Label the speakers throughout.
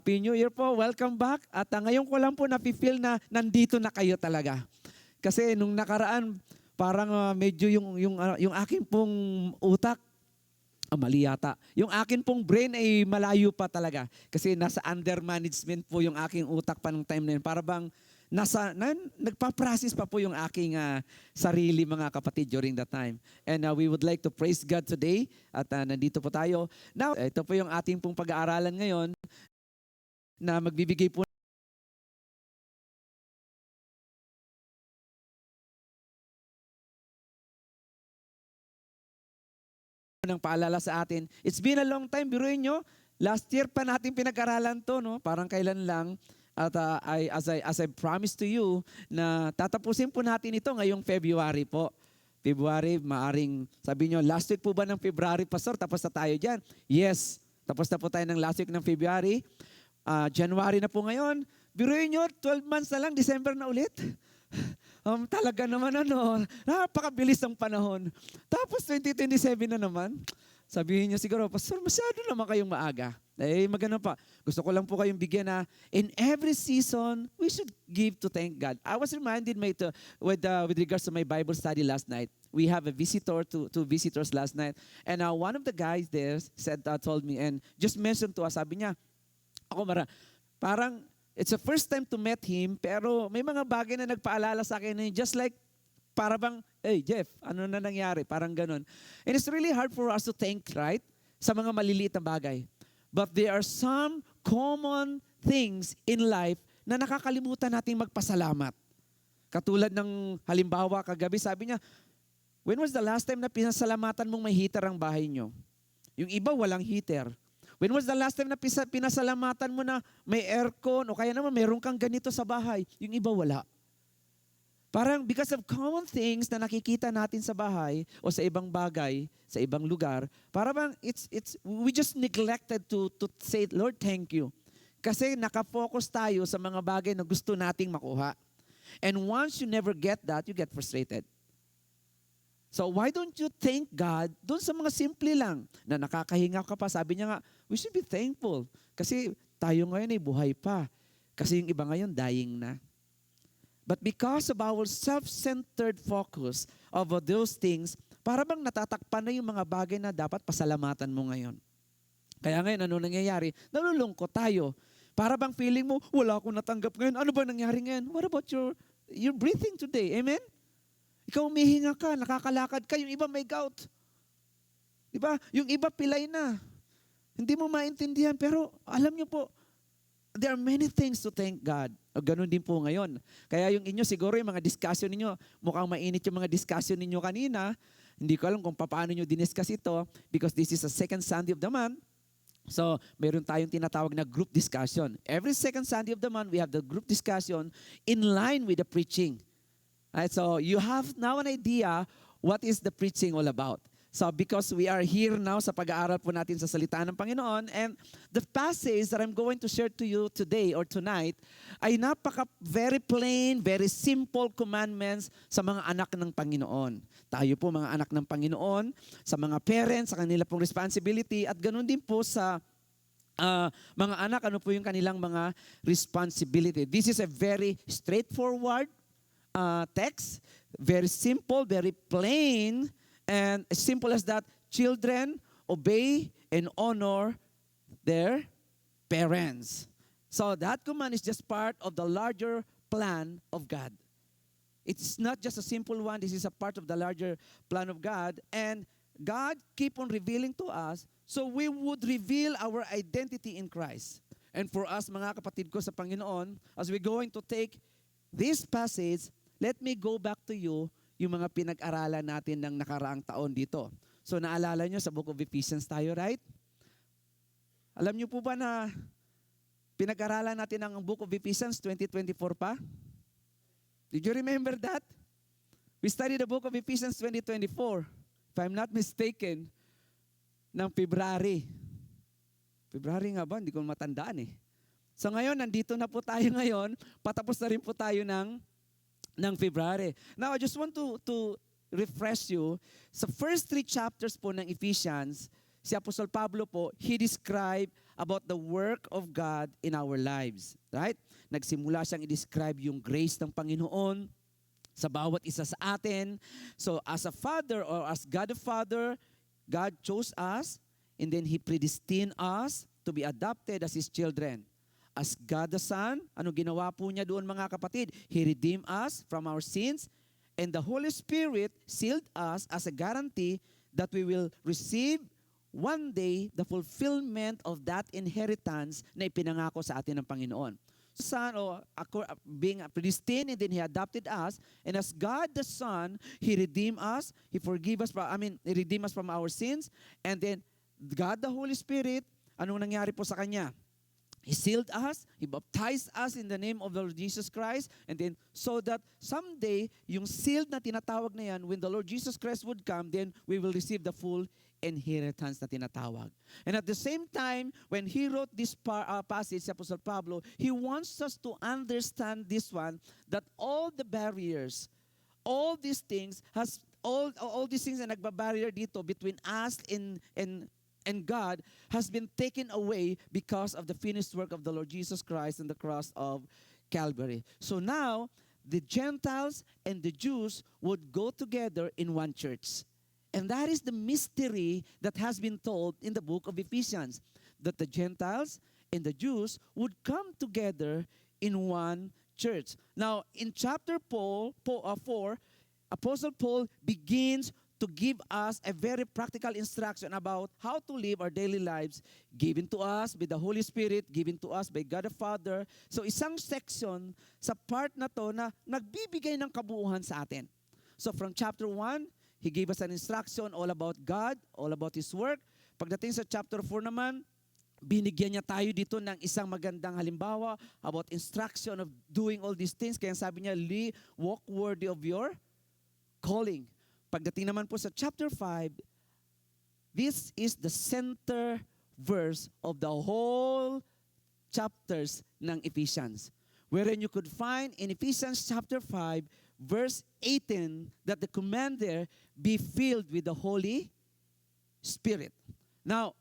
Speaker 1: Happy New Year po. Welcome back. At ngayon ko lang po napifeel na nandito na kayo talaga. Kasi nung nakaraan, parang medyo yung akin pong utak, mali yata. Yung akin pong brain ay malayo pa talaga. Kasi nasa under management po yung aking utak pa ng time na yun. Para bang nagpa-process pa po yung aking sarili, mga kapatid, during that time. And we would like to praise God today. At nandito po tayo. Now, ito po yung ating pong pag-aaralan ngayon na magbibigay po ng paalala sa atin. It's been a long time, biruin nyo, last year pa natin pinag-aralan to, no? Parang kailan lang. At as I promised to you, na tatapusin po natin ito ngayong February po. February, maaring, sabi nyo, last week po ba ng February, Pastor, tapos na tayo dyan? Yes, tapos na po tayo ng last week ng February. January na po ngayon. Biruin nyo, 12 months na lang, December na ulit. Talaga naman napakabilis ng panahon. Tapos 2027 na naman. Sabihin niyo siguro, Pastor, masyado naman kayong maaga. Magano pa. Gusto ko lang po kayong bigyan na in every season, we should give to thank God. I was reminded with regards to my Bible study last night. We have a visitor, two visitors last night. And one of the guys there told me and just mentioned to us, sabi niya, parang it's the first time to meet him, pero may mga bagay na nagpaalala sa akin, just like, para bang, hey Jeff, ano na nangyari? Parang ganun. And it's really hard for us to think, right? Sa mga maliliit na bagay. But there are some common things in life na nakakalimutan nating magpasalamat. Katulad ng halimbawa, kagabi sabi niya, when was the last time na pinasalamatan mong may heater ang bahay niyo? Yung iba walang heater. When was the last time na pinasalamatan mo na may aircon o kaya naman meron kang ganito sa bahay? Yung iba wala. Parang because of common things na nakikita natin sa bahay o sa ibang bagay, sa ibang lugar, parang we just neglected to say, Lord, thank you. Kasi nakafocus tayo sa mga bagay na gusto nating makuha. And once you never get that, you get frustrated. So why don't you thank God doon sa mga simple lang na nakakahinga ka pa. Sabi niya nga, we should be thankful. Kasi tayo ngayon ay buhay pa. Kasi yung iba ngayon dying na. But because of our self-centered focus over those things, para bang natatakpan na yung mga bagay na dapat pasalamatan mo ngayon. Kaya ngayon, ano nangyayari? Nalulungkot tayo. Para bang feeling mo, wala akong natanggap ngayon. Ano ba nangyari ngayon? What about your breathing today? Amen? Ikaw umihinga ka, nakakalakad ka, yung iba may gout. Diba? Yung iba pilay na. Hindi mo maintindihan, pero alam niyo po, there are many things to thank God. O ganun din po ngayon. Kaya yung inyo, siguro yung mga discussion ninyo, mukhang mainit yung mga discussion ninyo kanina. Hindi ko alam kung paano nyo diniscuss ito because this is the second Sunday of the month. So, meron tayong tinatawag na group discussion. Every second Sunday of the month, we have the group discussion in line with the preaching. Right, so you have now an idea what is the preaching all about. So because we are here now sa pag-aaral po natin sa salita ng Panginoon, and the passage that I'm going to share to you today or tonight ay very plain, very simple commandments sa mga anak ng Panginoon. Tayo po mga anak ng Panginoon, sa mga parents, sa kanila pong responsibility, at ganoon din po sa mga anak, ano po yung kanilang mga responsibility. This is a very straightforward text, very simple, very plain, and as simple as that, children obey and honor their parents. So that command is just part of the larger plan of God. It's not just a simple one, this is a part of the larger plan of God, and God keep on revealing to us so we would reveal our identity in Christ. And for us, mga kapatid ko sa Panginoon, as we're going to take this passage, let me go back to you yung mga pinag-aralan natin ng nakaraang taon dito. So naalala nyo sa Book of Ephesians tayo, right? Alam nyo po ba na pinag-aralan natin ang Book of Ephesians 2024 pa? Did you remember that? We studied the Book of Ephesians 2024, if I'm not mistaken, ng February. February nga ba? Hindi ko matandaan eh. So ngayon, nandito na po tayo ngayon. Patapos na rin po tayo ng February. Now, I just want to refresh you. Sa first 3 chapters po ng Ephesians, si Apostol Pablo po, he described about the work of God in our lives. Right? Nagsimula siyang i-describe yung grace ng Panginoon sa bawat isa sa atin. So as a father or as God the Father, God chose us and then He predestined us to be adopted as His children. As God the Son, ano ginawa po niya doon mga kapatid? He redeemed us from our sins, and the Holy Spirit sealed us as a guarantee that we will receive one day the fulfillment of that inheritance na ipinangako sa atin ng Panginoon. Son, being predestined, and then He adopted us, and as God the Son, He redeemed us, He redeemed us from our sins, and then God the Holy Spirit, anong nangyari po sa Kanya? He sealed us, He baptized us in the name of the Lord Jesus Christ, and then so that someday, yung sealed na tinatawag na yan, when the Lord Jesus Christ would come, then we will receive the full inheritance na tinatawag. And at the same time, when he wrote this passage, Apostle Pablo, he wants us to understand this one, that all the barriers, all these things, all these things na nagbabarrier dito between us and God has been taken away because of the finished work of the Lord Jesus Christ on the cross of Calvary. So now, the Gentiles and the Jews would go together in one church. And that is the mystery that has been told in the book of Ephesians, that the Gentiles and the Jews would come together in one church. Now, in chapter 4, Apostle Paul begins to give us a very practical instruction about how to live our daily lives, given to us by the Holy Spirit, given to us by God the Father. So isang section sa part na to na nagbibigay ng kabuuhan sa atin. So from chapter 1, he gave us an instruction all about God, all about His work. Pagdating sa chapter 4 naman, binigyan niya tayo dito ng isang magandang halimbawa about instruction of doing all these things. Kaya sabi niya, walk worthy of your calling. Pagdating naman po sa chapter 5, this is the center verse of the whole chapters ng Ephesians, wherein you could find in Ephesians chapter 5, verse 18, that the command there be filled with the Holy Spirit. Now,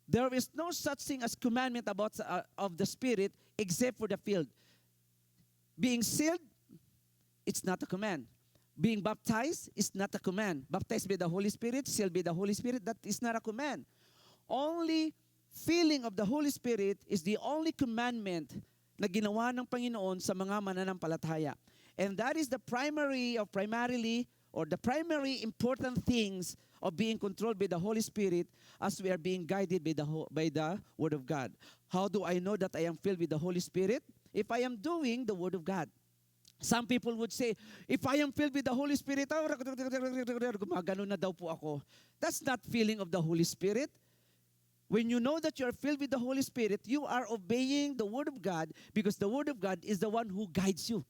Speaker 1: there is no such thing as commandment about of the Spirit except for the filled. Being sealed, it's not a command. Being baptized is not a command. Baptized by the Holy Spirit, sealed by the Holy Spirit, that is not a command. Only filling of the Holy Spirit is the only commandment na ginawa ng Panginoon sa mga mananampalataya. And that is the primarily the primary important things of being controlled by the Holy Spirit as we are being guided by the Word of God. How do I know that I am filled with the Holy Spirit? If I am doing the Word of God. Some people would say, if I am filled with the Holy Spirit, gumagano na daw po ako. That's not feeling of the Holy Spirit. When you know that you are filled with the Holy Spirit, you are obeying the Word of God because the Word of God is the one who guides you.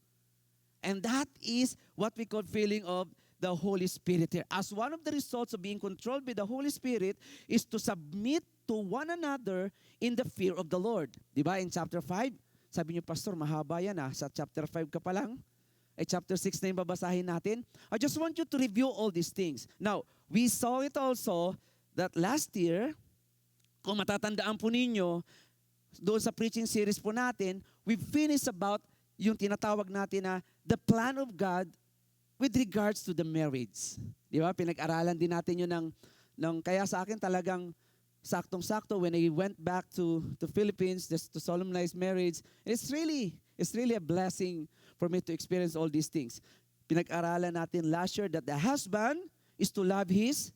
Speaker 1: And that is what we call feeling of the Holy Spirit here. As one of the results of being controlled by the Holy Spirit is to submit to one another in the fear of the Lord. Diba in chapter 5? Sabi niyo, Pastor, mahaba yan sa chapter 5 ka pa lang. Chapter 6 na yung babasahin natin. I just want you to review all these things. Now, we saw it also that last year, kung matatandaan po ninyo, doon sa preaching series po natin, we finished about yung tinatawag natin na the plan of God with regards to the marriage. Di ba? Pinag-aralan din natin yun kaya sa akin talagang saktong-sakto when I went back to Philippines just to solemnize marriage. It's really a blessing for me to experience all these things. Pinag-aralan natin last year that the husband is to love his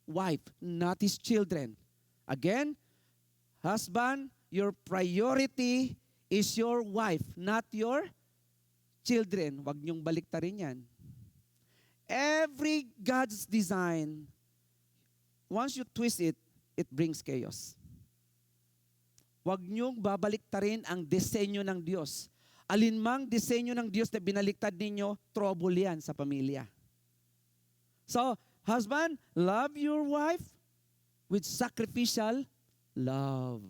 Speaker 1: wife, not his children. Again, husband, your priority is your wife, not your children. Huwag niyong baliktarin yan. Every God's design, once you twist it, it brings chaos. Huwag niyong babaliktarin ang disenyo ng Diyos. Alinmang disenyo ng Diyos na binaliktad ninyo, trouble yan sa pamilya. So, husband, love your wife with sacrificial love.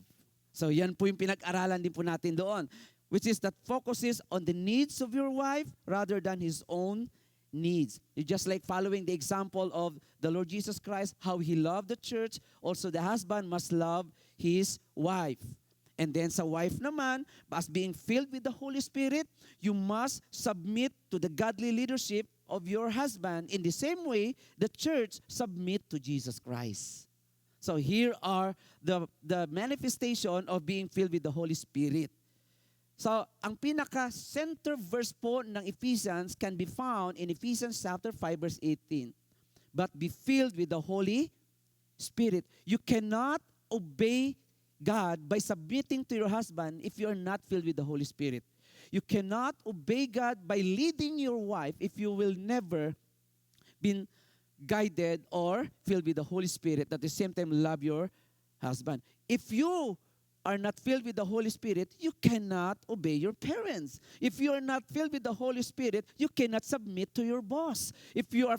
Speaker 1: So, yan po yung pinag-aralan din po natin doon, which is that focuses on the needs of your wife rather than his own needs. It's just like following the example of the Lord Jesus Christ, how He loved the church. Also, the husband must love his wife. And then sa wife naman, as being filled with the Holy Spirit, you must submit to the godly leadership of your husband. In the same way, the church submit to Jesus Christ. So here are the manifestation of being filled with the Holy Spirit. So, ang pinaka-center verse po ng Ephesians can be found in Ephesians chapter 5 verse 18. But be filled with the Holy Spirit. You cannot obey God by submitting to your husband if you are not filled with the Holy Spirit. You cannot obey God by leading your wife if you will never be guided or filled with the Holy Spirit. At the same time, love your husband. If you are not filled with the Holy Spirit, you cannot obey your parents. If you are not filled with the Holy Spirit, you cannot submit to your boss. If you are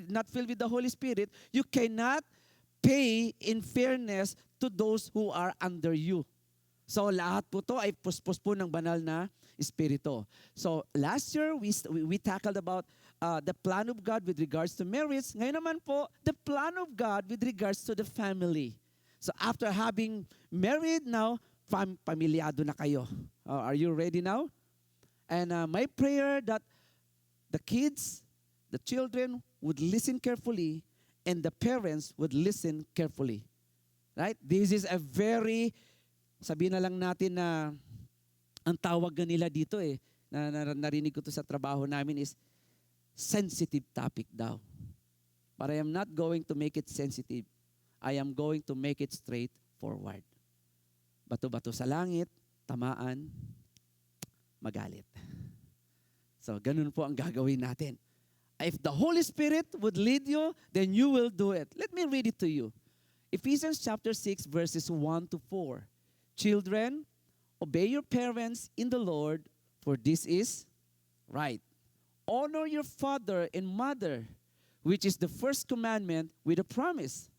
Speaker 1: not filled with the Holy Spirit, you cannot pay in fairness to those who are under you. So lahat po to ay puspos po ng banal na espiritu. So last year, we tackled about the plan of God with regards to marriage. Ngayon naman po, the plan of God with regards to the family. So after having married now, pamilyado na kayo. Are you ready now? And my prayer that the kids, the children would listen carefully and the parents would listen carefully. Right? This is a very, sabihin na lang natin na ang tawag na nila dito narinig ko to sa trabaho namin is sensitive topic daw. But I am not going to make it sensitive. I am going to make it straightforward. Bato-bato sa langit, tamaan, magalit. So, ganun po ang gagawin natin. If the Holy Spirit would lead you, then you will do it. Let me read it to you. Ephesians chapter 6, verses 1 to 4. Children, obey your parents in the Lord, for this is right. Honor your father and mother, which is the first commandment with a promise,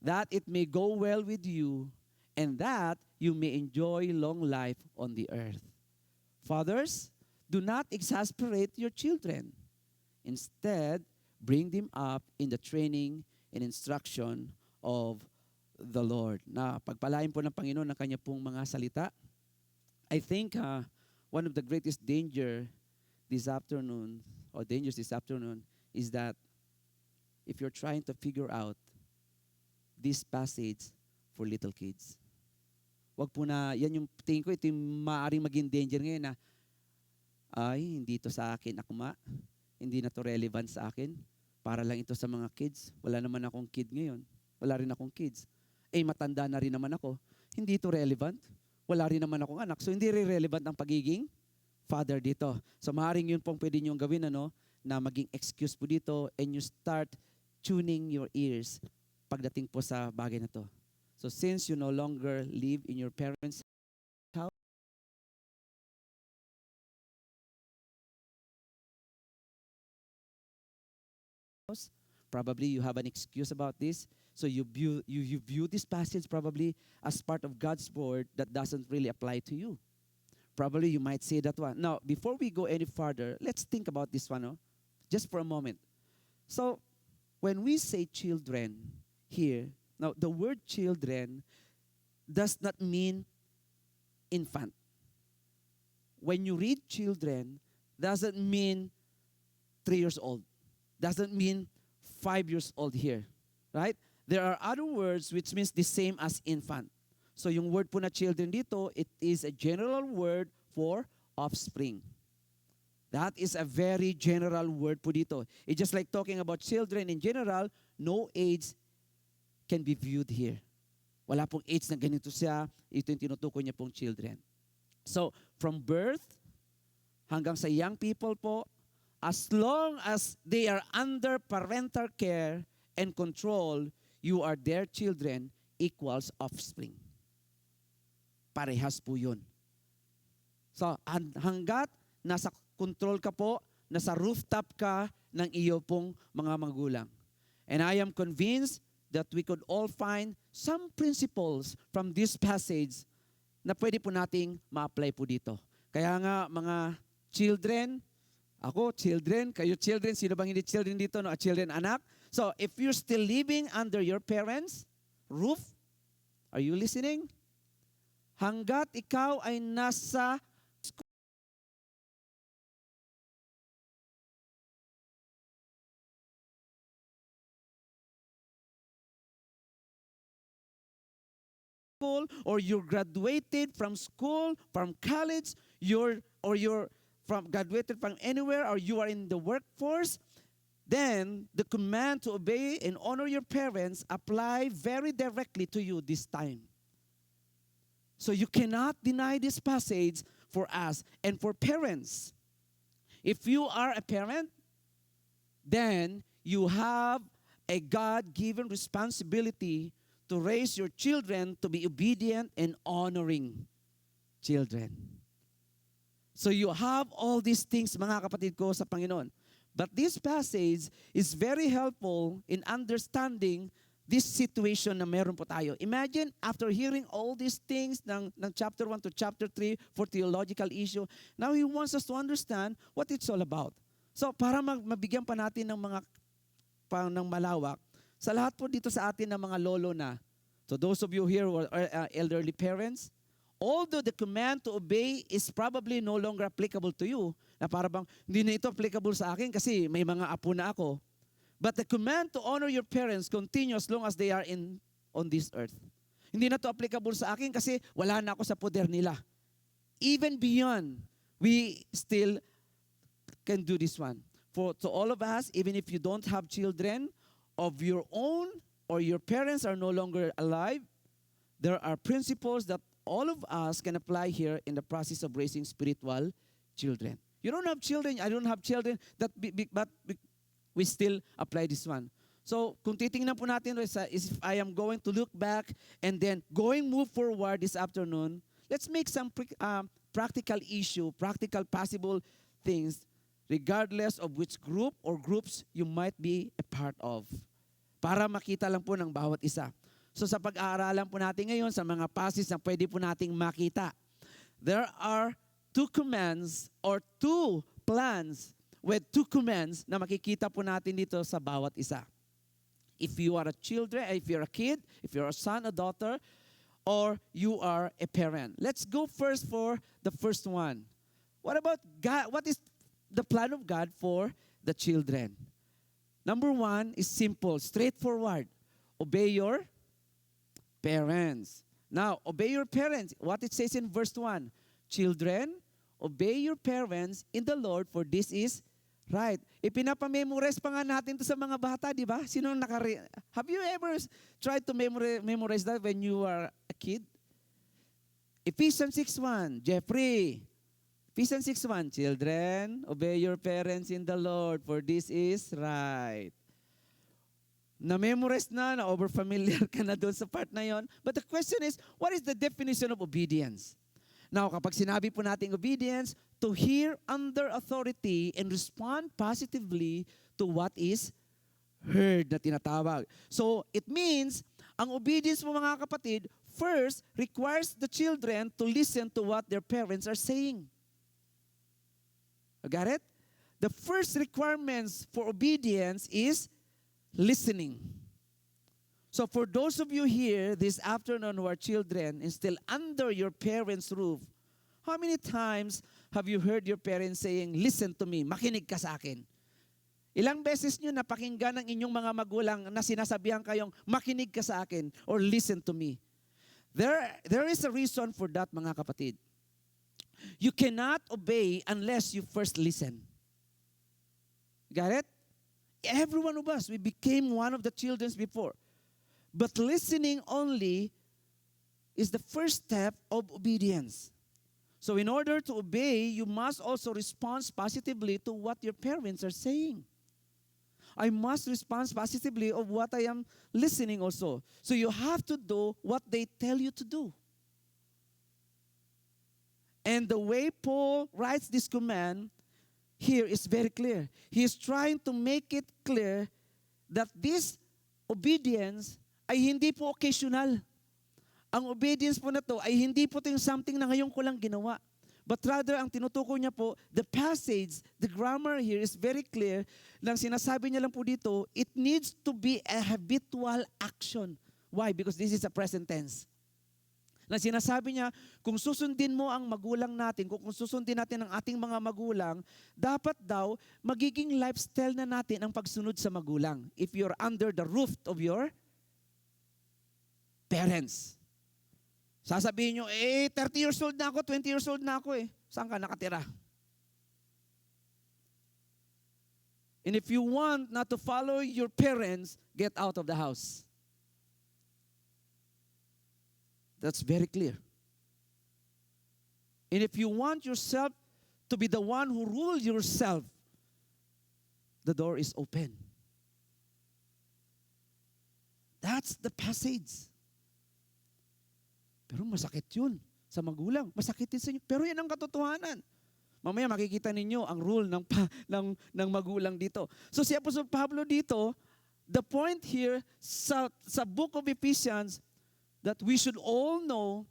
Speaker 1: that it may go well with you, and that you may enjoy long life on the earth. Fathers, do not exasperate your children. Instead, bring them up in the training and instruction of the Lord. Na pagpalain po ng Panginoon ng kanya pong mga salita. I think one of the greatest dangers this afternoon is that if you're trying to figure out this passage for little kids. Wag po na, yan yung tingin ko, ito yung maaaring maging danger ngayon na, ay, hindi to sa akin, akuma. Hindi na to relevant sa akin. Para lang ito sa mga kids. Wala naman akong kid ngayon. Wala rin akong kids. Matanda na rin naman ako. Hindi ito relevant. Wala rin naman akong anak. So, hindi rin relevant ang pagiging father dito. So, maaaring yun pong pwede niyong gawin, na maging excuse po dito and you start tuning your ears pagdating po sa bagay na to. So, since you no longer live in your parents' house, probably you have an excuse about this. So you view this passage probably as part of God's word that doesn't really apply to you. Probably you might say that one. Now, before we go any further, let's think about this one, just for a moment. So, when we say children here, now the word children does not mean infant. When you read children, doesn't mean 3 years old. Doesn't mean 5 years old here. Right? There are other words which means the same as infant. So yung word po na children dito, it is a general word for offspring. That is a very general word po dito. It's just like talking about children in general, no age can be viewed here. Wala pong age na ganito siya, ito yung tinutukoy niya pong children. So, from birth hanggang sa young people po, as long as they are under parental care and control, you are their children equals offspring. Parehas po yun. So, hanggat nasa control ka po, nasa rooftop ka ng iyo pong mga magulang. And I am convinced that we could all find some principles from this passage na pwede po nating ma-apply po dito. Kaya nga mga children, ako children, kayo children, sino bang hindi children dito? No? Children, anak. So if you're still living under your parents' roof, Are you listening? Hanggat ikaw ay nasa school, or you graduated from school, from college, you're from graduated from anywhere, or you are in the workforce, then the command to obey and honor your parents apply very directly to you this time. So you cannot deny this passage for us and for parents. If you are a parent, then you have a God-given responsibility to raise your children to be obedient and honoring children. So you have all these things, mga kapatid ko sa Panginoon. But this passage is very helpful in understanding this situation na meron po tayo. Imagine, after hearing all these things ng chapter 1 to chapter 3 for theological issue, now He wants us to understand what it's all about. So, para mabigyan pa natin ng mga ng malawak, sa lahat po dito sa atin ng mga lolo na, so those of you here who are elderly parents, although the command to obey is probably no longer applicable to you, na para bang, hindi na ito applicable sa akin kasi may mga apo na ako. But the command to honor your parents continues as long as they are on this earth. Hindi na to applicable sa akin kasi wala na ako sa poder nila. Even beyond, we still can do this one. For to all of us, even if you don't have children of your own or your parents are no longer alive, there are principles that all of us can apply here in the process of raising spiritual children. You don't have children, I don't have children, but we still apply this one. So, kung titingnan po natin, is if I am going to look back and then move forward this afternoon, let's make some practical issue, practical possible things, regardless of which group or groups you might be a part of. Para makita lang po ng bawat isa. So, sa pag-aaralan po natin ngayon, sa mga passages na pwede po nating makita, there are two commands or two plans with two commands na makikita po natin dito sa bawat isa. If you are a children, if you're a kid, if you're a son, a daughter, or you are a parent. Let's go first for the first one. What about God? What is the plan of God for the children? Number one is simple, straightforward. Obey your parents. Now, obey your parents. What it says in verse 1. Children, obey your parents in the Lord, for this is right. Ipinapamemorize pa nga natin to sa mga bata, di ba? Have you ever tried to memorize that when you were a kid? Ephesians 6:1, Jeffrey. Ephesians 6:1, children, obey your parents in the Lord, for this is right. Na-memorize na over-familiar ka na doon sa part na yon. But the question is, what is the definition of obedience? Now, kapag sinabi po natin obedience, to hear under authority and respond positively to what is heard na tinatawag. So, it means, ang obedience mo mga kapatid, first, requires the children to listen to what their parents are saying. Got it? The first requirements for obedience is listening. So for those of you here this afternoon who are children and still under your parents' roof, how many times have you heard your parents saying, listen to me, makinig ka sa akin? Ilang beses nyo napakinggan ng inyong mga magulang na sinasabihan kayong, makinig ka sa akin or listen to me? There is a reason for that, mga kapatid. You cannot obey unless you first listen. Got it? Every one of us, we became one of the children before. But listening only is the first step of obedience. So in order to obey, you must also respond positively to what your parents are saying. I must respond positively of what I am listening also. So you have to do what they tell you to do. And the way Paul writes this command here is very clear. He is trying to make it clear that this obedience ay hindi po occasional. Ang obedience po na to ay hindi po ito yung something na ngayon ko lang ginawa. But rather, ang tinutukoy niya po, the passage, the grammar here is very clear. Nang sinasabi niya lang po dito, it needs to be a habitual action. Why? Because this is a present tense. Na sinasabi niya, kung susundin mo ang magulang natin, kung susundin natin ang ating mga magulang, dapat daw magiging lifestyle na natin ang pagsunod sa magulang. If you're under the roof of your parents. Sasabihin nyo, 30 years old na ako, 20 years old na ako eh. Saan ka nakatira? And if you want not to follow your parents, get out of the house. That's very clear. And if you want yourself to be the one who rules yourself, the door is open. That's the passage. Pero masakit yun sa magulang. Masakit din sa inyo. Pero yan ang katotohanan. Mamaya makikita ninyo ang rule ng magulang dito. So si Apostle Pablo dito, the point here sa book of Ephesians, that we should all know,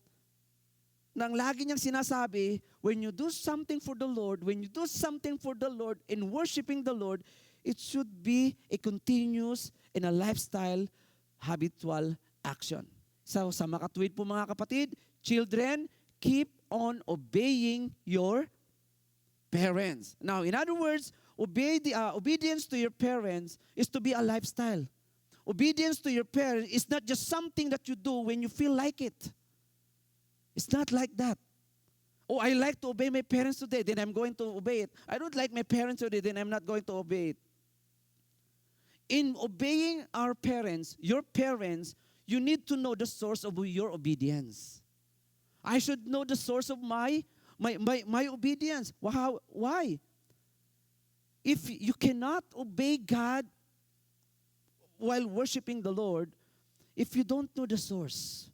Speaker 1: nang lagi niyang sinasabi, when you do something for the Lord, when you do something for the Lord in worshiping the Lord, it should be a continuous and a lifestyle, habitual action. So sa makatuwid po mga kapatid, children, keep on obeying your parents. Now, in other words, obedience to your parents is to be a lifestyle. Obedience to your parents is not just something that you do when you feel like it. It's not like that. Oh, I like to obey my parents today, then I'm going to obey it. I don't like my parents today, then I'm not going to obey it. In obeying our parents, your parents, you need to know the source of your obedience. I should know the source of my obedience. Why? If you cannot obey God while worshiping the Lord, if you don't know the source.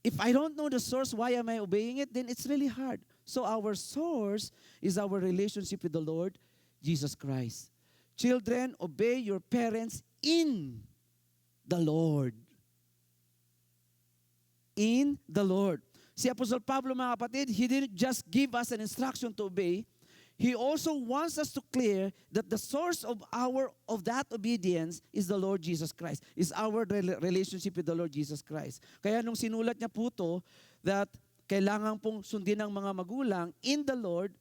Speaker 1: If I don't know the source, why am I obeying it? Then it's really hard. So our source is our relationship with the Lord, Jesus Christ. Children, obey your parents in the Lord. In the Lord. Si Apostle Pablo, mga kapatid, he didn't just give us an instruction to obey. He also wants us to clear that the source of that obedience is the Lord Jesus Christ. Is our relationship with the Lord Jesus Christ. Kaya nung sinulat niya po to, that kailangan pong sundin ng mga magulang in the Lord,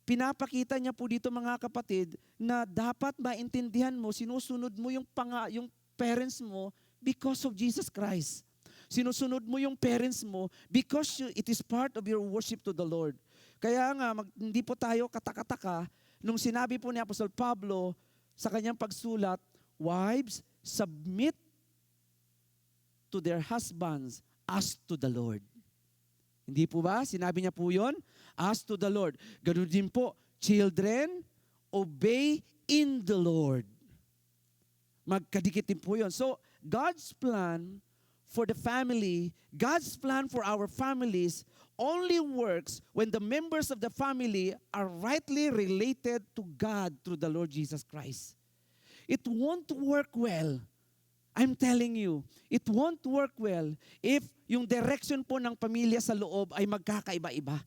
Speaker 1: pinapakita niya po dito mga kapatid na dapat maintindihan mo, sinusunod mo yung parents mo because of Jesus Christ. Sinusunod mo yung parents mo because it is part of your worship to the Lord. Kaya nga, hindi po tayo kataka-taka nung sinabi po ni Apostle Pablo sa kanyang pagsulat, wives, submit to their husbands as to the Lord. Hindi po ba? Sinabi niya po yun? As to the Lord. Ganun din po, children, obey in the Lord. Magkadikit din po yun. So, God's plan for the family, God's plan for our families only works when the members of the family are rightly related to God through the Lord Jesus Christ. It won't work well. I'm telling you, it won't work well if yung direction po ng pamilya sa loob ay magkakaiba-iba.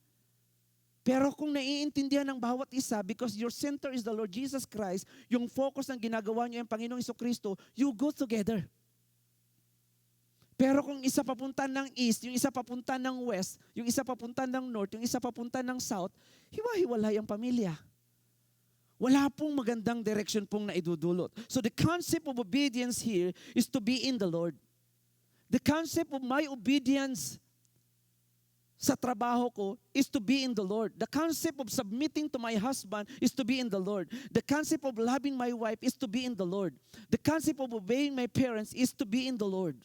Speaker 1: Pero kung naiintindihan ng bawat isa, because your center is the Lord Jesus Christ, yung focus ng ginagawa niyo yung Panginoong Jesucristo, you go together. Pero kung isa papunta ng east, yung isa papunta ng west, yung isa papunta ng north, yung isa papunta ng south, hiwa-hiwalay ang pamilya. Wala pong magandang direction pong naidudulot. So the concept of obedience here is to be in the Lord. The concept of my obedience sa trabaho ko is to be in the Lord. The concept of submitting to my husband is to be in the Lord. The concept of loving my wife is to be in the Lord. The concept of obeying my parents is to be in the Lord.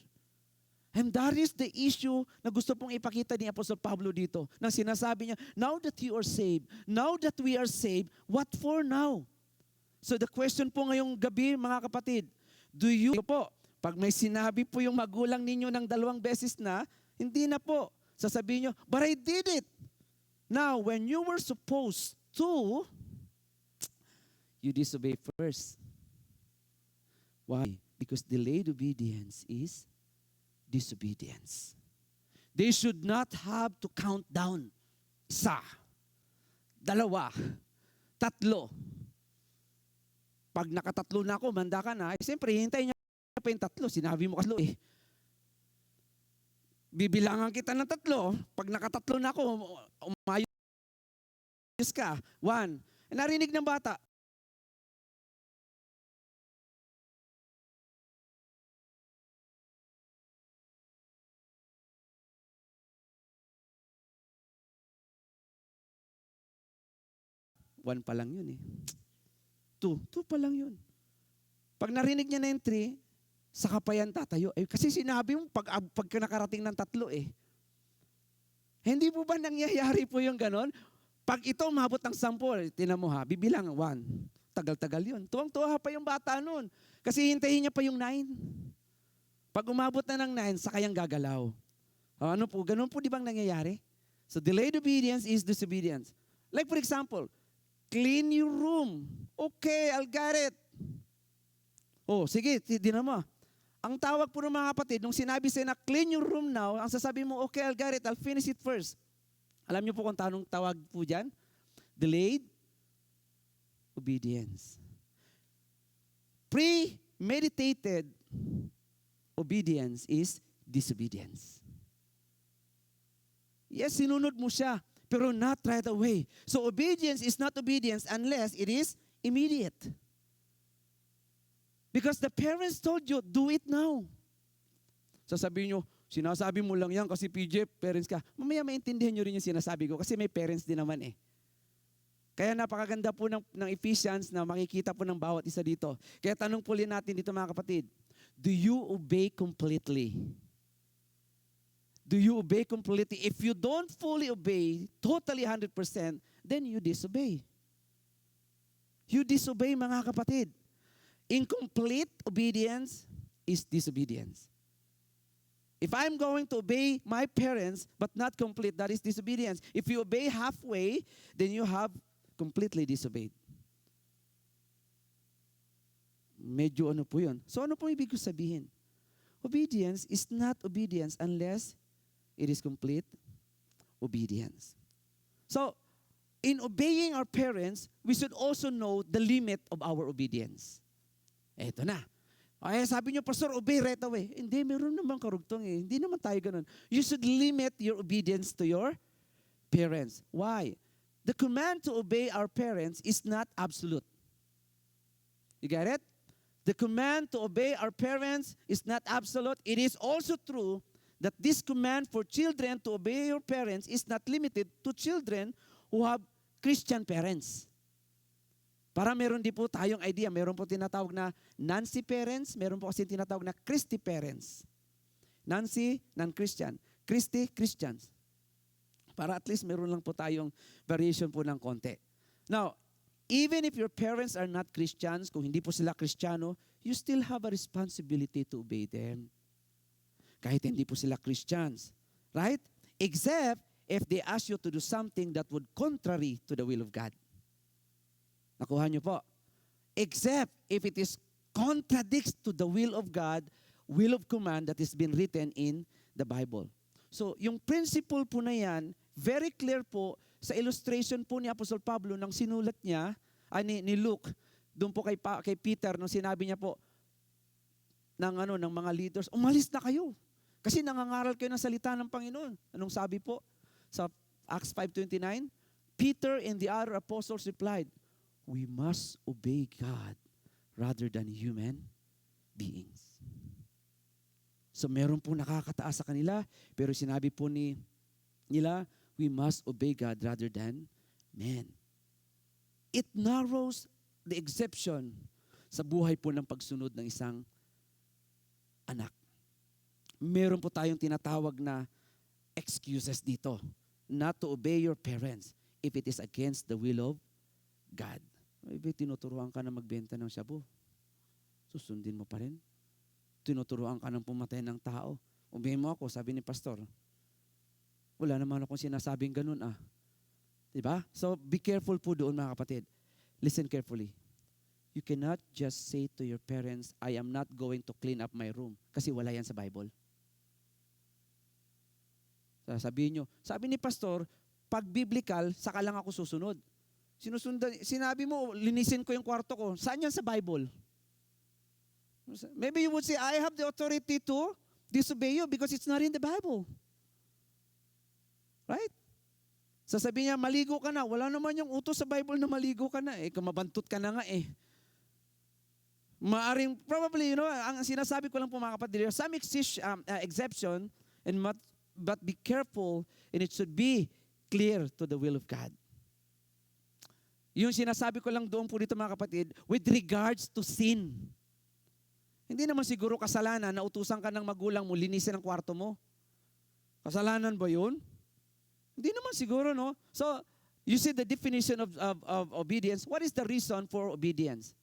Speaker 1: And that is the issue na gusto pong ipakita ni Apostle Pablo dito. Nang sinasabi niya, now that you are saved, now that we are saved, what for now? So the question po ngayong gabi, mga kapatid, do you po, pag may sinabi po yung magulang ninyo ng 2 beses na, hindi na po. Sasabihin nyo, but I did it. Now, when you were supposed to, you disobey first. Why? Because delayed obedience is disobedience. They should not have to count down. 1, 2, 3. Pag nakatatlo na ako, manda ka na, siyempre, hintayin niya pa yung 3. Sinabi mo kasi Bibilangan kita ng 3. Pag nakatatlo na ako, umayos ka. 1. Narinig ng bata, 1 pa lang yun eh. 2 pa lang yun. Pag narinig niya na yung 3, saka pa yan tatayo. Eh, kasi sinabi mo, pagka nakarating ng 3 eh. Hindi po ba nangyayari po yung ganon? Pag ito umabot ng 10, tinan mo ha, bibilang 1. Tagal-tagal yun. Tuwang-tuwa pa yung bata nun. Kasi hintayin niya pa yung 9. Pag umabot na ng 9, saka yung gagalaw. O, ano po, ganon po di bang nangyayari? So delayed obedience is disobedience. Like for example, clean your room. Okay, I'll get it. Oh, sige, tinan mo. Ang tawag po ng mga kapatid, nung sinabi sa'yo na clean your room now, ang sasabi mo, okay, I'll get it, I'll finish it first. Alam niyo po kung tanong tawag po dyan? Delayed obedience. Premeditated obedience is disobedience. Yes, sinunod mo siya, pero not right away. So obedience is not obedience unless it is immediate. Because the parents told you, do it now. Sasabihin nyo, sinasabi mo lang yan kasi PJ, parents ka. Mamaya maintindihan nyo rin yung sinasabi ko kasi may parents din naman eh. Kaya napakaganda po ng Ephesians na makikita po ng bawat isa dito. Kaya tanong po natin dito mga kapatid, do you obey completely? Do you obey completely? If you don't fully obey, totally 100%, then you disobey. You disobey mga kapatid. Incomplete obedience is disobedience. If I'm going to obey my parents but not complete, that is disobedience. If you obey halfway, then you have completely disobeyed. Medyo ano po yun. So ano po ibig sabihin? Obedience is not obedience unless it is complete obedience. So, in obeying our parents, we should also know the limit of our obedience. Eto na. Ay, sabi niyo, Pastor, obey right away. Hindi, meron naman karugtong eh. Hindi naman tayo ganun. You should limit your obedience to your parents. Why? The command to obey our parents is not absolute. You get it? The command to obey our parents is not absolute. It is also true that this command for children to obey your parents is not limited to children who have Christian parents. Para meron din po tayong idea, meron po tinatawag na Nancy parents, meron po kasi tinatawag na Christy parents. Nancy, non-Christian. Christy, Christians. Para at least meron lang po tayong variation po ng konti. Now, even if your parents are not Christians, kung hindi po sila Kristiyano, you still have a responsibility to obey them. Kahit hindi po sila Christians. Right? Except if they ask you to do something that would contrary to the will of God. Nakuha niyo po. Except if it is contradicts to the will of God, will of command that has been written in the Bible. So, yung principle po na yan, very clear po sa illustration po ni Apostol Pablo nang sinulat niya, ni Luke, doon po kay Peter, nung sinabi niya po ng mga leaders, umalis na kayo. Kasi nangangaral kayo ng salita ng Panginoon. Anong sabi po sa Acts 5:29? Peter and the other apostles replied, we must obey God rather than human beings. So meron po nakakataas sa kanila, pero sinabi po nila, we must obey God rather than men. It narrows the exception sa buhay po ng pagsunod ng isang anak. Meron po tayong tinatawag na excuses dito, not to obey your parents if it is against the will of God. Maybe tinuturuan ka na magbenta ng shabu. Susundin mo pa rin. Tinuturuan ka ng pumatay ng tao. Ubihin mo ako, sabi ni pastor. Wala naman akong sinasabing ganun Diba? So be careful po doon mga kapatid. Listen carefully. You cannot just say to your parents, I am not going to clean up my room. Kasi wala yan sa Bible. Sasabihin nyo, sabi ni pastor, pag biblical, saka lang ako susunod. Sinabi mo, linisin ko yung kwarto ko. Saan yan sa Bible? Maybe you would say, I have the authority to disobey you because it's not in the Bible. Right? Sasabihin niya, maligo ka na. Wala naman yung utos sa Bible na maligo ka na. Mabantot ka na nga eh. Maaring, probably, ang sinasabi ko lang po mga kapatid, there are some exception, but be careful, and it should be clear to the will of God. Yung sinasabi ko lang doon po dito mga kapatid, with regards to sin. Hindi naman siguro kasalanan na utusan ka ng magulang mo, linisin ang kwarto mo. Kasalanan ba yun? Hindi naman siguro, no? So, you see the definition of obedience. What is the reason for obedience?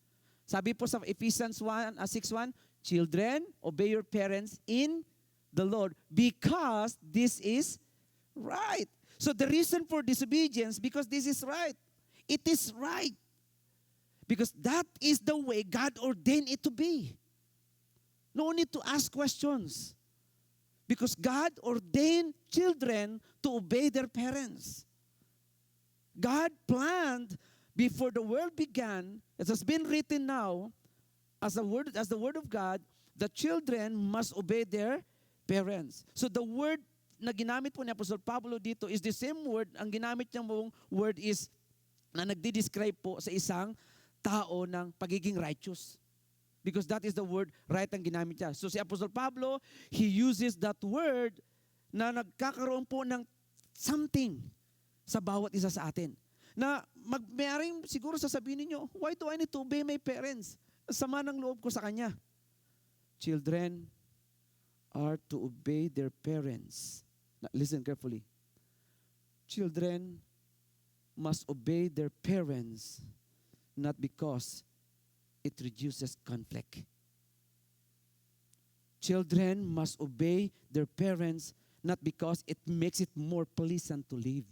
Speaker 1: Sabi po sa Ephesians 6:1, children, obey your parents in the Lord because this is right. So the reason for disobedience, because this is right. It is right. Because that is the way God ordained it to be. No need to ask questions. Because God ordained children to obey their parents. God planned before the world began, it has been written now, as the word of God, the children must obey their parents. So the word na ginamit po ni Apostol Pablo dito is the same word, ang ginamit niyang word is, na nagdi-describe po sa isang tao ng pagiging righteous. Because that is the word right ang ginamit niya. So si Apostol Pablo, he uses that word na nagkakaroon po ng something sa bawat isa sa atin. Na maaaring siguro sasabihin ninyo, why do I need to obey my parents? Sama ng loob ko sa kanya. Children are to obey their parents. Now, listen carefully. Children must obey their parents not because it reduces conflict. Children must obey their parents not because it makes it more pleasant to live.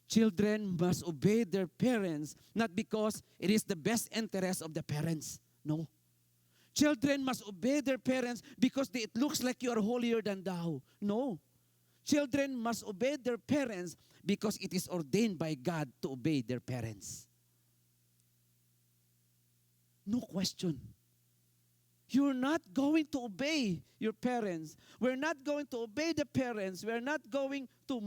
Speaker 1: Children must obey their parents not because it is the best interest of the parents. No. Children must obey their parents because it looks like you are holier than thou. No. Children must obey their parents because it is ordained by God to obey their parents. No question. You're not going to obey your parents. We're not going to obey the parents. We're not going to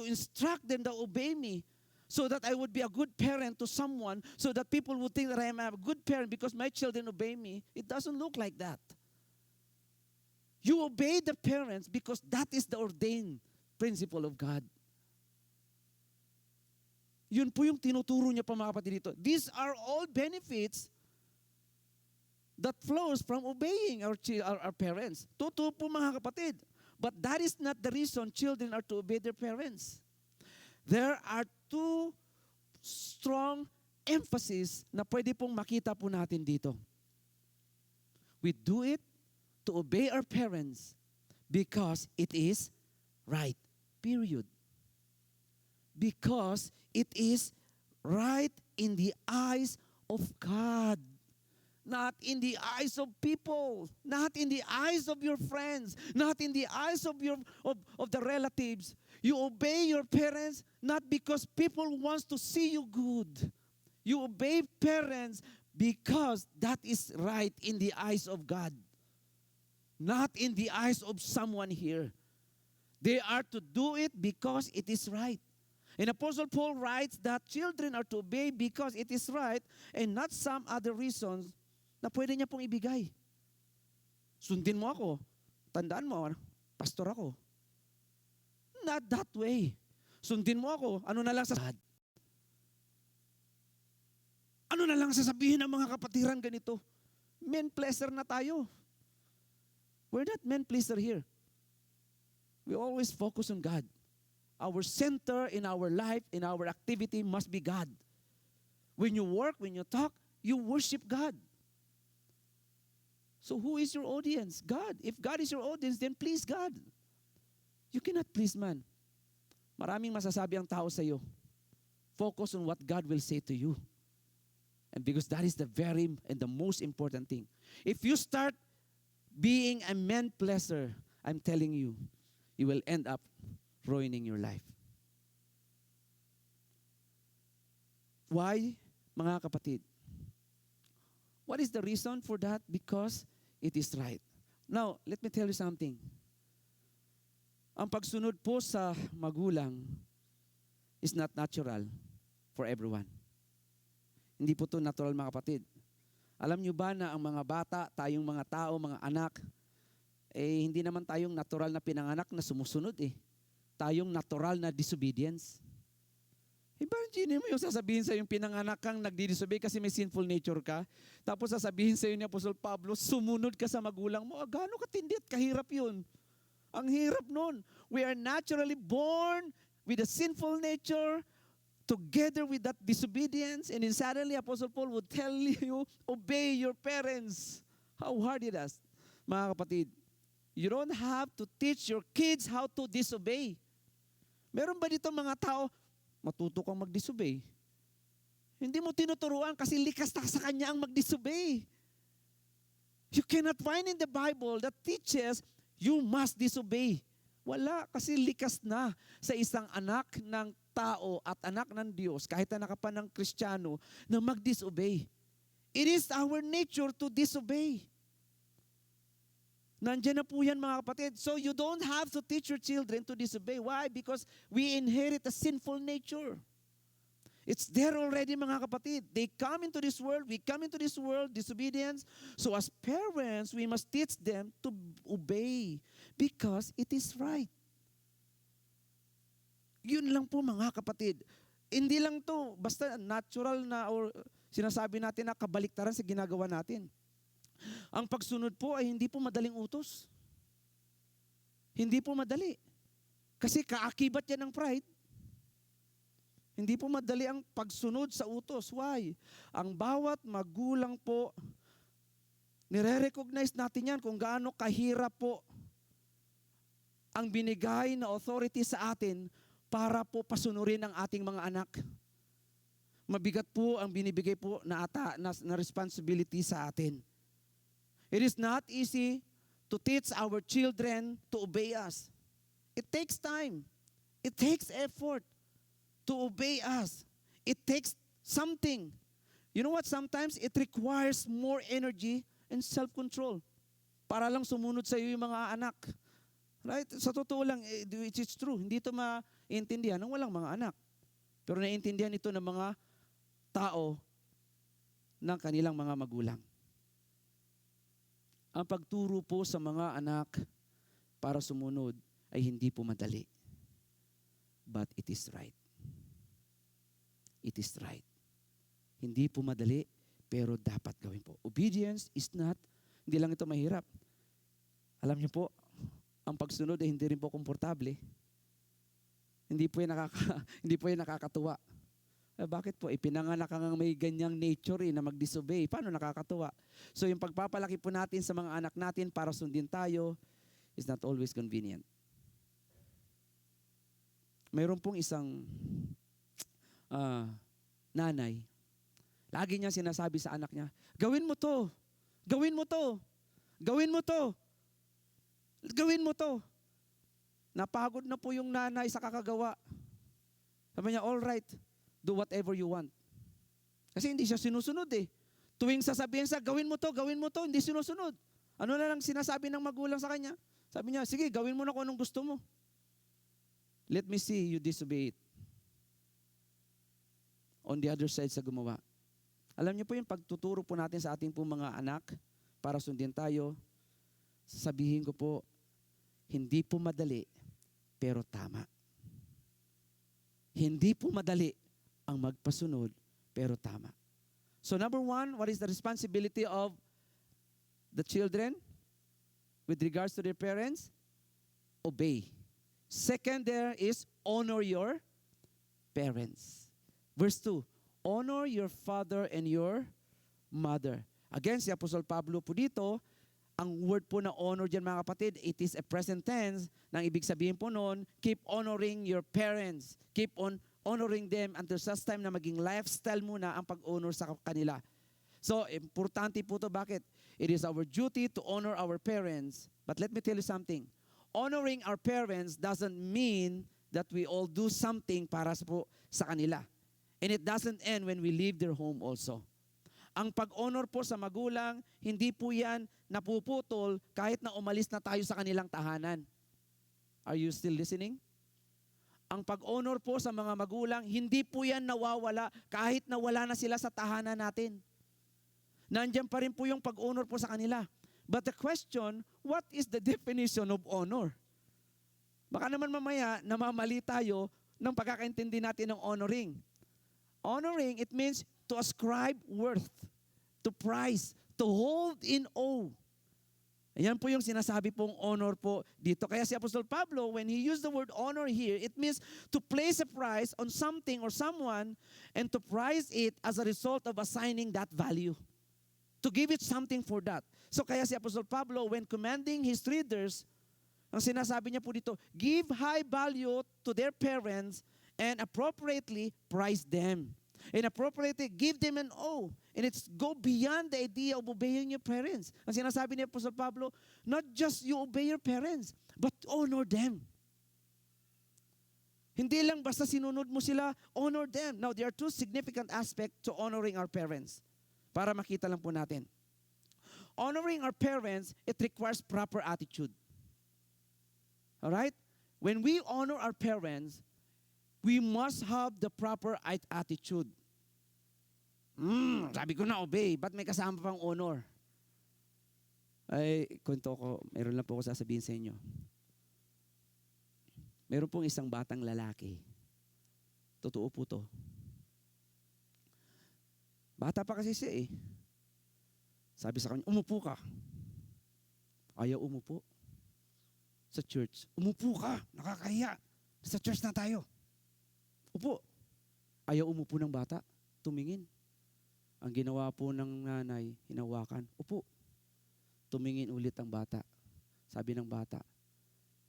Speaker 1: instruct them to obey me so that I would be a good parent to someone, so that people would think that I am a good parent because my children obey me. It doesn't look like that. You obey the parents because that is the ordained principle of God. Yun po yung tinuturo niya pa mga kapatid dito. These are all benefits that flows from obeying our parents. Totoo po mga kapatid. But that is not the reason children are to obey their parents. There are two strong emphasis na pwede pong makita po natin dito. We do it to obey our parents because it is right. Period. Because it is right in the eyes of God. Not in the eyes of people, not in the eyes of your friends, not in the eyes of the relatives. You obey your parents not because people wants to see you good. You obey parents because that is right in the eyes of God, not in the eyes of someone here. They are to do it because it is right. And Apostle Paul writes that children are to obey because it is right and not some other reasons na pwede niya pong ibigay. Sundin mo ako. Tandaan mo, pastor ako. Not that way. Sundin mo ako. Ano na lang ano na lang sasabihin ng mga kapatiran ganito? Men pleaser na tayo. We're not men pleaser here. We always focus on God. Our center in our life, in our activity must be God. When you work, when you talk, you worship God. So who is your audience? God. If God is your audience, then please God. You cannot please man. Maraming masasabi ang tao sa iyo. Focus on what God will say to you. And because that is the very and the most important thing. If you start being a man pleaser, I'm telling you, you will end up ruining your life. Why, mga kapatid? What is the reason for that? Because it is right. Now, let me tell you something. Ang pagsunod po sa magulang is not natural for everyone. Hindi po ito natural, mga kapatid. Alam nyo ba na ang mga bata, tayong mga tao, mga anak, hindi naman tayong natural na pinanganak na sumusunod eh. Tayong natural na disobedience. Imagine mo yung sasabihin sa yung pinanganak kang nagdi-disobey kasi may sinful nature ka. Tapos sasabihin sa iyo ni Apostol Pablo, sumunod ka sa magulang mo. Gaano katindi at kahirap yun. Ang hirap nun. We are naturally born with a sinful nature together with that disobedience. And then suddenly Apostle Paul would tell you, obey your parents. How hard it is. Mga kapatid, you don't have to teach your kids how to disobey. Meron ba dito mga tao, matuto kang mag-disobey? Hindi mo tinuturuan kasi likas na sa kanya ang mag-disobey. You cannot find in the Bible that teaches you must disobey. Wala, kasi likas na sa isang anak ng tao at anak ng Diyos, kahit anak ka pa ng Kristiyano, na mag-disobey. It is our nature to disobey. Nandiyan na po yan, mga kapatid. So you don't have to teach your children to disobey. Why? Because we inherit a sinful nature. It's there already, mga kapatid. They come into this world, we come into this world, disobedience. So as parents, we must teach them to obey because it is right. Yun lang po, mga kapatid. Hindi lang to basta natural na or sinasabi natin na kabaliktaran sa ginagawa natin. Ang pagsunod po ay hindi po madaling utos. Hindi po madali. Kasi kaakibat yan ng pride. Hindi po madali ang pagsunod sa utos. Why? Ang bawat magulang po, nire-recognize natin yan kung gaano kahirap po ang binigay na authority sa atin para po pasunurin ang ating mga anak. Mabigat po ang binibigay po na responsibility sa atin. It is not easy to teach our children to obey us. It takes time. It takes effort to obey us. It takes something. You know what? Sometimes it requires more energy and self-control para lang sumunod sa iyo yung mga anak. Right? Sa totoo lang, it's true. Hindi ito maintindihan ng walang mga anak. Pero naiintindihan ito ng mga tao ng kanilang mga magulang. Ang pagturo po sa mga anak para sumunod ay hindi po madali. But it is right. It is right. Hindi po madali, pero dapat gawin po. Obedience is not, hindi lang ito mahirap. Alam niyo po, ang pagsunod ay hindi rin po komportable. Hindi po yan nakakatuwa. Bakit po? Pinanganak ka nga may ganyang nature na mag-disobey. Paano nakakatuwa? So yung pagpapalaki po natin sa mga anak natin para sundin tayo is not always convenient. Mayroon pong isang nanay. Lagi niya sinasabi sa anak niya, gawin mo to, gawin mo to, gawin mo to, gawin mo to. Napagod na po yung nanay sa kakagawa. Sabi niya, all right, do whatever you want. Kasi hindi siya sinusunod eh. Tuwing sasabihin sa, gawin mo to, hindi sinusunod. Ano na lang sinasabi ng magulang sa kanya? Sabi niya, sige, gawin mo na kung anong gusto mo. Let me see you disobey it. On the other side sa gumawa. Alam niyo po yung pagtuturo po natin sa ating po mga anak para sundin tayo, sasabihin ko po, hindi po madali, pero tama. Hindi po madali ang magpasunod, pero tama. So number one, what is the responsibility of the children with regards to their parents? Obey. Second there is honor your parents. Verse 2, honor your father and your mother. Again, si Apostol Pablo po dito, ang word po na honor dyan, mga kapatid, it is a present tense. Nang ibig sabihin po noon, keep honoring your parents. Keep on honoring them until such time na maging lifestyle muna ang pag-honor sa kanila. So, importante po to. Bakit? It is our duty to honor our parents. But let me tell you something. Honoring our parents doesn't mean that we all do something para po sa kanila. And it doesn't end when we leave their home also. Ang pag-honor po sa magulang, hindi po yan napuputol kahit na umalis na tayo sa kanilang tahanan. Are you still listening? Ang pag-honor po sa mga magulang, hindi po yan nawawala kahit na wala na sila sa tahanan natin. Nandiyan pa rin po yung pag-honor po sa kanila. But the question, what is the definition of honor? Baka naman mamaya namamali tayo ng pagkakaintindi natin ng honoring. Honoring, it means to ascribe worth, to prize, to hold in awe. Ayan po yung sinasabi pong honor po dito. Kaya si Apostol Pablo, when he used the word honor here, it means to place a price on something or someone and to prize it as a result of assigning that value. To give it something for that. So kaya si Apostol Pablo, when commanding his readers, ang sinasabi niya po dito, give high value to their parents and appropriately prize them. And appropriately give them an awe. And it's go beyond the idea of obeying your parents. Ang sinasabi ni Apostol Pablo, not just you obey your parents, but honor them. Hindi lang basta sinunod mo sila, honor them. Now, there are two significant aspects to honoring our parents. Para makita lang po natin. Honoring our parents, it requires proper attitude. Alright? When we honor our parents, we must have the proper attitude. Sabi ko na obey, ba't may kasama pang honor? Ay, kwento ko, meron lang po ako sasabihin sa inyo. Meron pong isang batang lalaki. Totoo po to. Bata pa kasi siya eh. Sabi sa kanya, umupo ka. Ayaw umupo. Sa church, umupo ka, nakakahiya. Sa church na tayo. Upo. Ayaw umupo ng bata, tumingin. Ang ginawa po ng nanay, hinawakan, upo. Tumingin ulit ang bata. Sabi ng bata,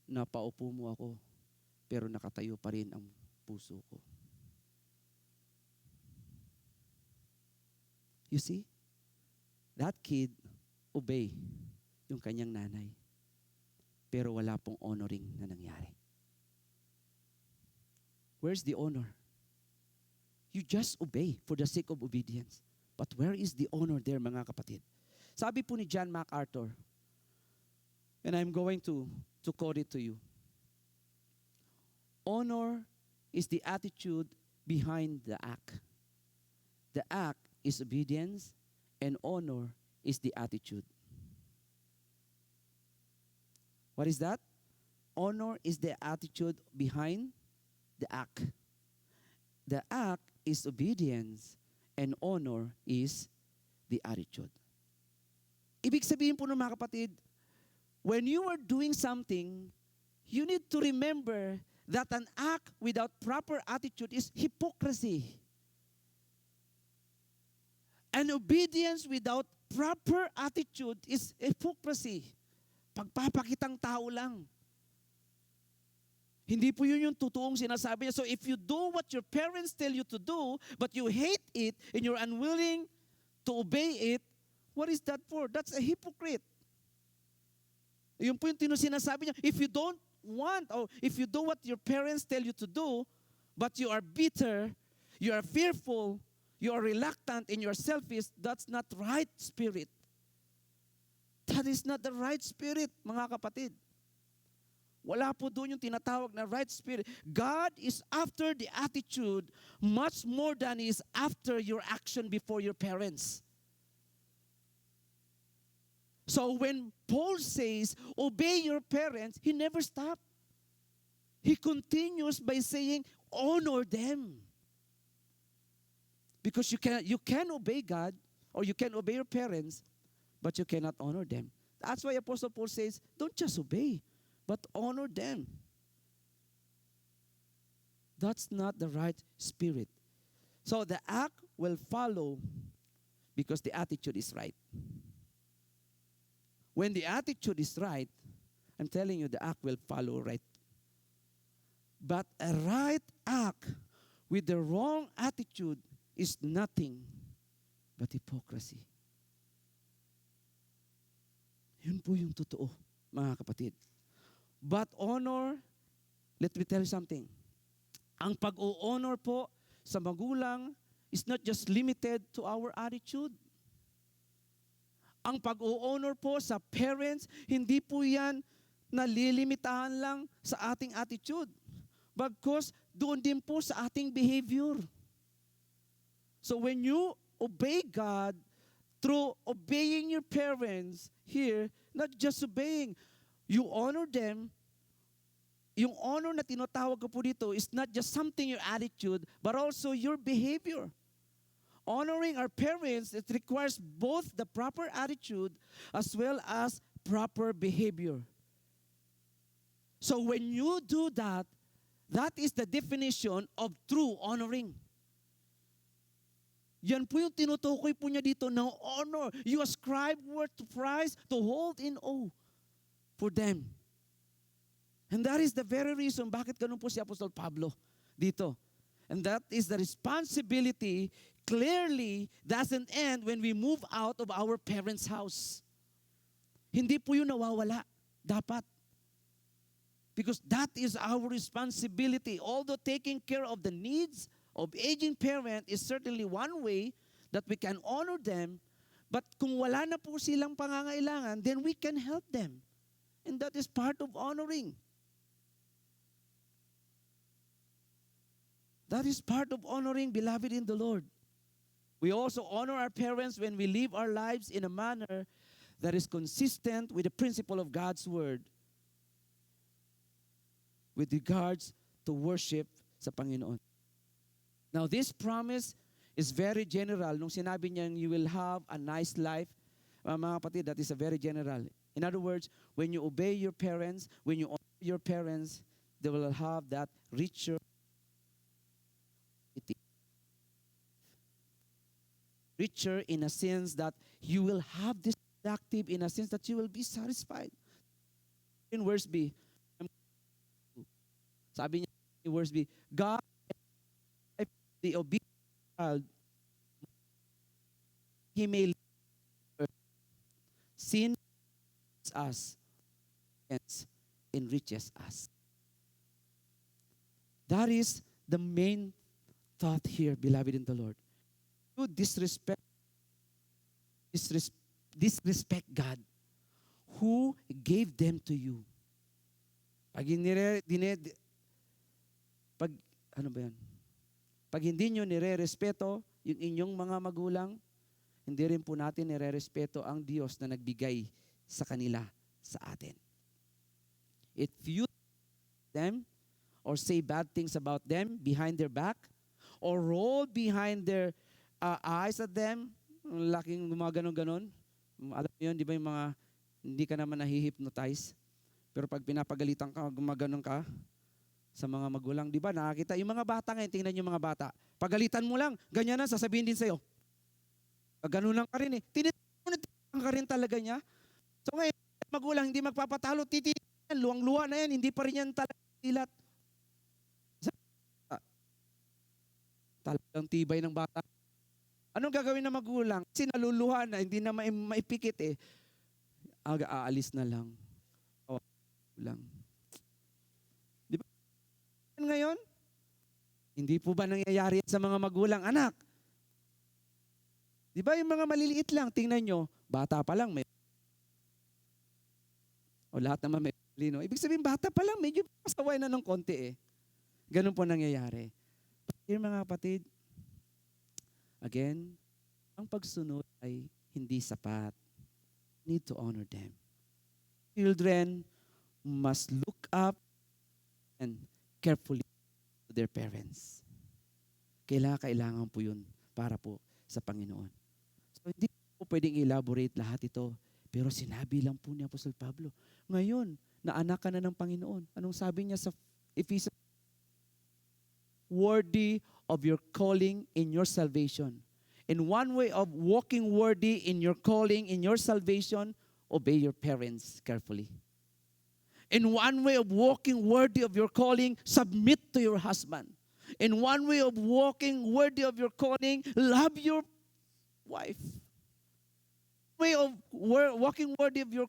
Speaker 1: napaupo mo ako, pero nakatayo pa rin ang puso ko. You see? That kid obey yung kanyang nanay. Pero wala pong honoring na nangyari. Where's the honor? You just obey for the sake of obedience. But where is the honor there, mga kapatid? Sabi po ni John MacArthur, and I'm going to quote it to you. Honor is the attitude behind the act. The act is obedience, and honor is the attitude. What is that? Honor is the attitude behind the act. The act is obedience and honor is the attitude. Ibig sabihin po ng mga kapatid, when you are doing something, you need to remember that an act without proper attitude is hypocrisy. An obedience without proper attitude is hypocrisy. Pagpapakitang tao lang. Hindi po yun yung totoong sinasabi niya. So if you do what your parents tell you to do, but you hate it and you're unwilling to obey it, what is that for? That's a hypocrite. Yun po yung sinasabi niya. If you don't want, or if you do what your parents tell you to do, but you are bitter, you are fearful, you are reluctant, and you are selfish, that's not right spirit. That is not the right spirit, mga kapatid. Wala po doon yung tinatawag na right spirit. God is after the attitude much more than He is after your action before your parents. So when Paul says, obey your parents, he never stopped. He continues by saying, honor them. Because you can obey God or you can obey your parents, but you cannot honor them. That's why Apostle Paul says, don't just obey, but honor them. That's not the right spirit. So the act will follow because the attitude is right. When the attitude is right, I'm telling you, the act will follow right. But a right act with the wrong attitude is nothing but hypocrisy. Yun po yung totoo, mga kapatid. But honor, let me tell you something. Ang pag-o-honor po sa magulang is not just limited to our attitude. Ang pag-o-honor po sa parents, hindi po yan nalilimitahan lang sa ating attitude. Bagkus, doon din po sa ating behavior. So when you obey God through obeying your parents here, not just obeying, you honor them. Yung honor na tinatawag ko po dito is not just something your attitude, but also your behavior. Honoring our parents, it requires both the proper attitude as well as proper behavior. So when you do that, that is the definition of true honoring. Yan po yung tinutukoy po niya dito na honor. You ascribe worth to price to hold in awe for them. And that is the very reason bakit ganun po si Apostol Pablo dito. And that is the responsibility clearly doesn't end when we move out of our parents' house. Hindi po yun nawawala. Dapat. Because that is our responsibility. Although taking care of the needs of aging parent is certainly one way that we can honor them, but kung wala na po silang pangangailangan, then we can help them. And that is part of honoring. That is part of honoring, beloved in the Lord. We also honor our parents when we live our lives in a manner that is consistent with the principle of God's Word with regards to worship sa Panginoon. Now, this promise is very general. Nung sinabi niyang you will have a nice life, mga kapatid, that is a very general. In other words, when you obey your parents, when you honor your parents, they will have that richer in a sense that you will have this productive in a sense that you will be satisfied. In verse B, sabi niya in verse B, God, the obedient child, He may sin us, hence enriches us. That is the main thought here, beloved in the Lord. You disrespect God who gave them to you. Pag hindi nyo nire-respeto yung inyong mga magulang, hindi rin po natin nire-respeto ang Diyos na nagbigay sa kanila sa atin. If you them or say bad things about them behind their back or roll behind their eyes at them, laking gumaganon-ganon. Alam mo yun, di ba yung mga hindi ka naman nahihypnotize? Pero pag pinapagalitan ka, gumaganon ka sa mga magulang, di ba nakakita? Yung mga bata ngayon, tingnan yung mga bata. Pagalitan mo lang, ganyan na, sasabihin din sa'yo. Ganon lang ka rin eh. Tinitin ka rin talaga niya. So ngayon, magulang hindi magpapatalo, tititin, luwang-luwa na yan, hindi pa rin yan talaga tilat. Talagang tibay ng bata. Anong gagawin ng magulang? Kasi naluluhan na, hindi na maipikit eh. Aalis na lang. Lang. Di ba? Ngayon, hindi po ba nangyayari sa mga magulang? Anak, di ba yung mga maliliit lang, tingnan nyo, bata pa lang, may o lahat naman may lino. Ibig sabihin, bata pa lang, medyo pasaway na ng konti eh. Ganun po nangyayari. Dear mga kapatid, again, ang pagsunod ay hindi sapat. Need to honor them. Children must look up and carefully to their parents. Kailangan po yun para po sa Panginoon. So hindi po pwedeng elaborate lahat ito. Pero sinabi lang po ni Apostol Pablo, ngayon, na anak ka na ng Panginoon. Anong sabi niya sa Ephesians? Worthy of your calling in your salvation. In one way of walking worthy in your calling, in your salvation, obey your parents carefully. In one way of walking worthy of your calling, submit to your husband. In one way of walking worthy of your calling, love your wife. Way of walking worthy of your,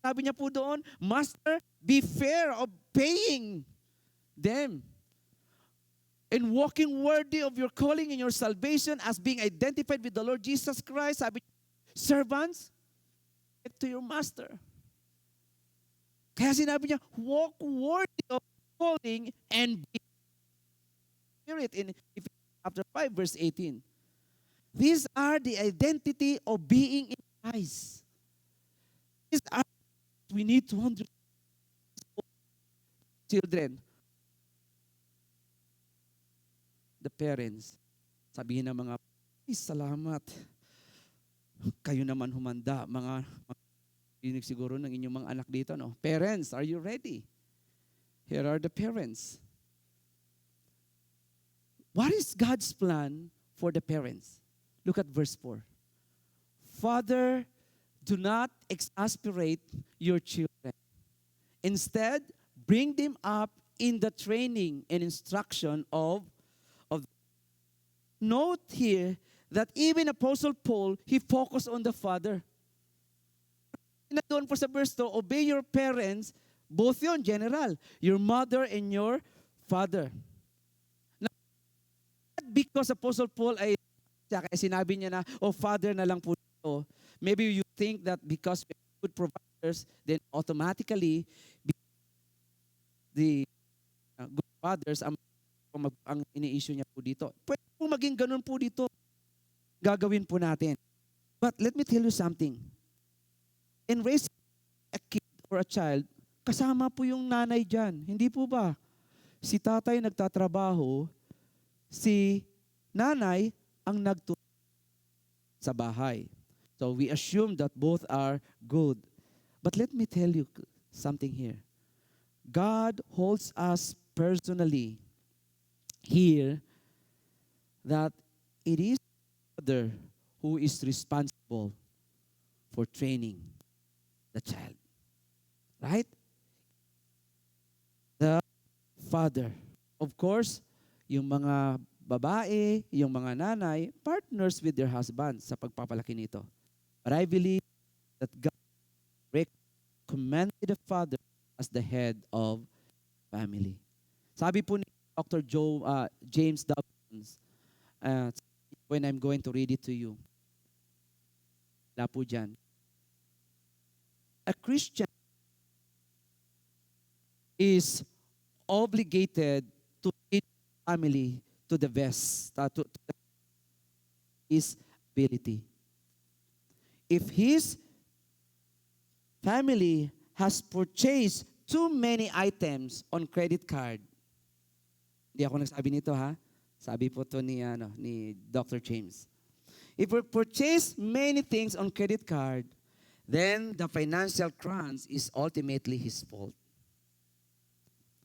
Speaker 1: sabi niya po doon, Master, be fair of paying them. In walking worthy of your calling in your salvation as being identified with the Lord Jesus Christ, sabi, servants, to your master. Kaya sinabi niya, walk worthy of calling and be spirit in Ephesians chapter 5 verse 18. These are the identity of being in Christ. These are we need to understand, children. The parents, sabihin ng mga, "Ay, salamat. Kayo naman humanda." Mga dinig siguro ng inyong mga anak dito, no? Parents, are you ready? Here are the parents. What is God's plan for the parents? Look at verse 4. Father, do not exasperate your children. Instead, bring them up in the training and instruction of. Note here that even Apostle Paul, he focused on the father. Doon po sa verse 2, obey your parents, both yon general, your mother and your father. Now, not because Apostle Paul ay kaya sinabi niya na, father na lang po ito. Maybe you think that because we are good providers, then automatically the good fathers ang ini-issue niya po dito. Pwede po maging ganun po dito. Gagawin po natin. But let me tell you something. In raising a kid or a child, kasama po yung nanay dyan. Hindi po ba? Si tatay nagtatrabaho, si nanay ang nagtutulong sa bahay. So we assume that both are good. But let me tell you something here. God holds us personally here that it is the father who is responsible for training the child. Right? The father. Of course, yung mga babae, yung mga nanay, partners with their husbands sa pagpapalaki nito. But I believe that God recommended the father as the head of family. Sabi po ni Dr. James Dobson, when I'm going to read it to you. Wala po dyan. A Christian is obligated to lead family to the best, to his ability. If his family has purchased too many items on credit card, hindi ako nagsabi nito ha, sabi po to ni Dr. James. If we purchase many things on credit card, then the financial crunch is ultimately his fault.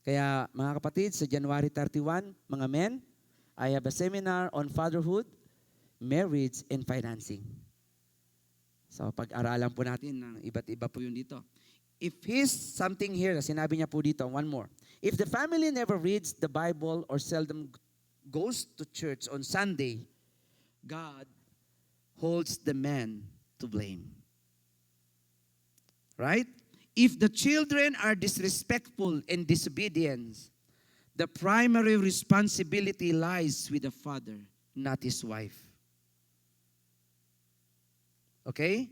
Speaker 1: Kaya mga kapatid, sa January 31, mga men, I have a seminar on fatherhood, marriage, and financing. So pag-aralan po natin ng iba't iba po yun dito. If he's something here, sinabi niya po dito, one more. If the family never reads the Bible or seldom goes to church on Sunday, God holds the man to blame. Right? If the children are disrespectful and disobedient, the primary responsibility lies with the father, not his wife. Okay?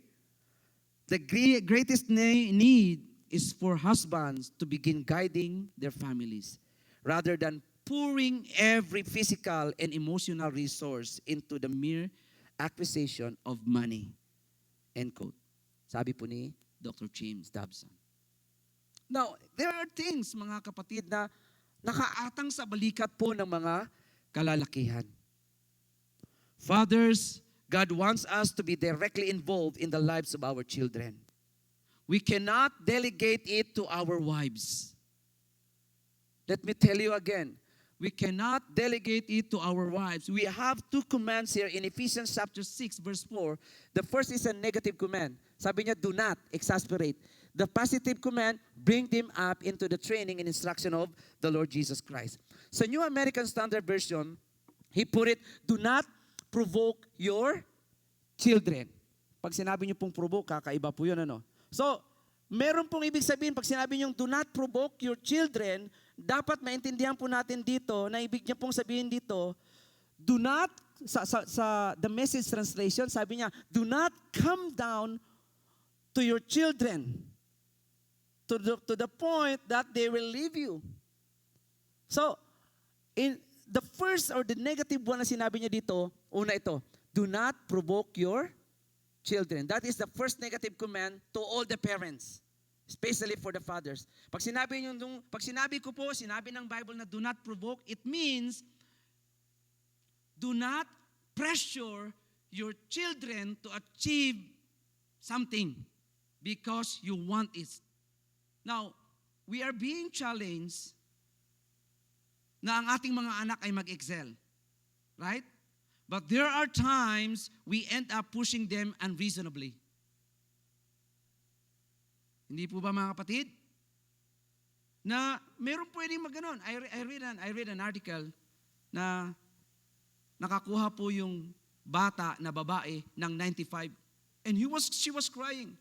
Speaker 1: The greatest need is for husbands to begin guiding their families rather than pouring every physical and emotional resource into the mere acquisition of money. End quote. Sabi po ni Dr. James Dobson. Now, there are things, mga kapatid, na nakaatang sa balikat po ng mga kalalakihan. Fathers, God wants us to be directly involved in the lives of our children. We cannot delegate it to our wives. Let me tell you again. We cannot delegate it to our wives. We have two commands here in Ephesians chapter 6, verse 4. The first is a negative command. Sabi niya, do not exasperate. The positive command, bring them up into the training and instruction of the Lord Jesus Christ. Sa New American Standard Version, he put it, do not provoke your children. Pag sinabi niyo pong provoke, kakaiba po yun, ano? So, meron pong ibig sabihin, pag sinabi niyo do not provoke your children, dapat maintindihan po natin dito, na ibig niya pong sabihin dito, do not, sa the Message translation, sabi niya, do not come down to your children. to the point that they will leave you. So, in the first or the negative one na sinabi niya dito, una ito, do not provoke your children. That is the first negative command to all the parents, especially for the fathers. Pag sinabi ko po, sinabi ng Bible na do not provoke, it means do not pressure your children to achieve something because you want it. Now, we are being challenged na ang ating mga anak ay mag-excel. Right? But there are times we end up pushing them unreasonably. Hindi po ba mga kapatid? Na meron pwedeng magganon. I read an article na nakakuha po yung bata na babae ng 95. And she was crying.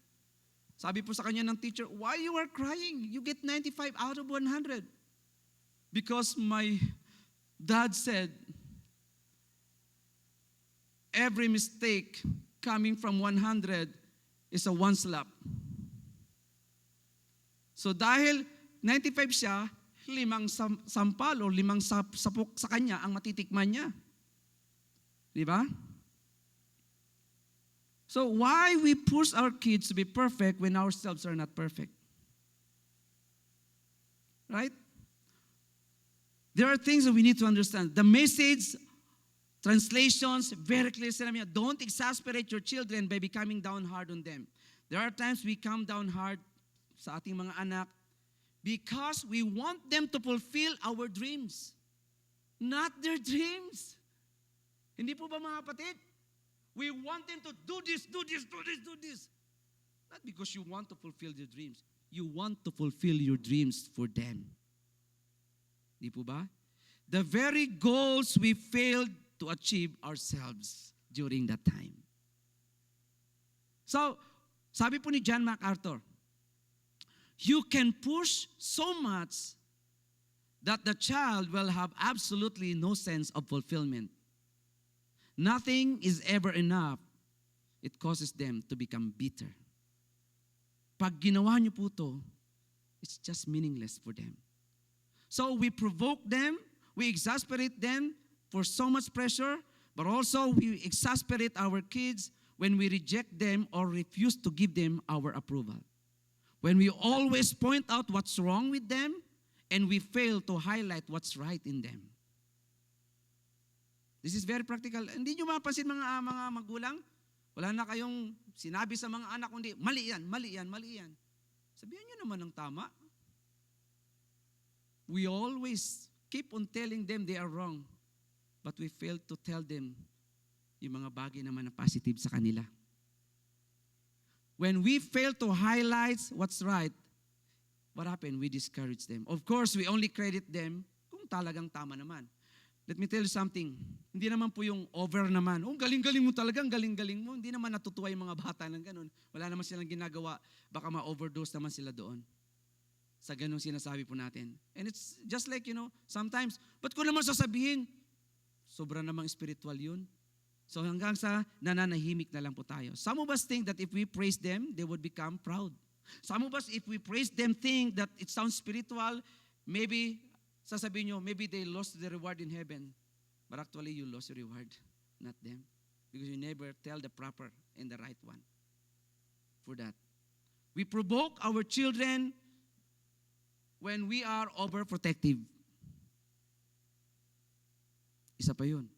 Speaker 1: Sabi po sa kanya ng teacher, why you are crying? You get 95 out of 100. Because my dad said, every mistake coming from 100 is a one slap. So dahil 95 siya, 5 sampal o 5 sapok sa kanya ang matitikman niya. Di ba? So why we push our kids to be perfect when ourselves are not perfect? Right? There are things that we need to understand. The message, translations, very clear sinabi niya, don't exasperate your children by becoming down hard on them. There are times we come down hard sa ating mga anak because we want them to fulfill our dreams, not their dreams. Hindi po ba mga kapatid? We want them to do this, do this, do this, do this. Not because you want to fulfill their dreams. You want to fulfill your dreams for them. Di po ba? The very goals we failed to achieve ourselves during that time. So, sabi po ni John MacArthur, you can push so much that the child will have absolutely no sense of fulfillment. Nothing is ever enough. It causes them to become bitter. Pag ginawa niyo po to, it's just meaningless for them. So we provoke them, we exasperate them for so much pressure, but also we exasperate our kids when we reject them or refuse to give them our approval. When we always point out what's wrong with them and we fail to highlight what's right in them. This is very practical. Hindi nyo mapapansin mga magulang, wala na kayong sinabi sa mga anak, kundi mali yan, mali yan, mali yan. Sabihan nyo naman ng tama. We always keep on telling them they are wrong, but we fail to tell them yung mga bagay naman na positive sa kanila. When we fail to highlight what's right, what happened? We discourage them. Of course, we only credit them kung talagang tama naman. Let me tell you something. Hindi naman po yung over naman. Oh, galing-galing mo talaga, galing-galing mo. Hindi naman natutuwa yung mga bata ng ganun. Wala naman silang ginagawa. Baka ma-overdose naman sila doon. Sa ganung sinasabi po natin. And it's just like, sometimes, ba't ko naman sasabihin? Sobra namang spiritual yun. So hanggang sa nananahimik na lang po tayo. Some of us think that if we praise them, they would become proud. Some of us, if we praise them, think that it sounds spiritual, maybe, sasabihin nyo, maybe they lost the reward in heaven. But actually, you lost your reward, not them. Because you never tell the proper and the right one for that. We provoke our children when we are overprotective. Isa pa yun.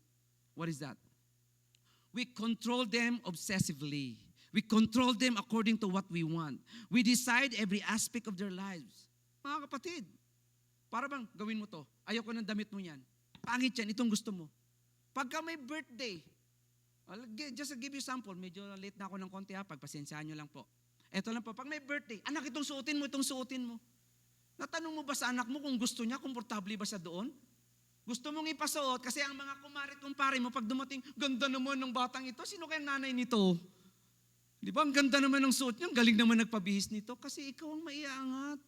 Speaker 1: What is that? We control them obsessively. We control them according to what we want. We decide every aspect of their lives. Mga kapatid, para bang gawin mo to? Ayoko ng damit mo yan. Pangit yan, itong gusto mo. Pagka may birthday, just to give you sample, medyo late na ako ng konti ha, pagpasensyaan nyo lang po. Eto lang po, pag may birthday, anak itong suotin mo. Natanong mo ba sa anak mo kung gusto niya, komportable ba siya doon? Gusto mong ipasuot kasi ang mga kumpare mo, pag dumating, ganda naman ng batang ito, sino kayang nanay nito? Di ba, ang ganda naman ng suot niya, ang galing naman nagpabihis nito kasi ikaw ang maiangat.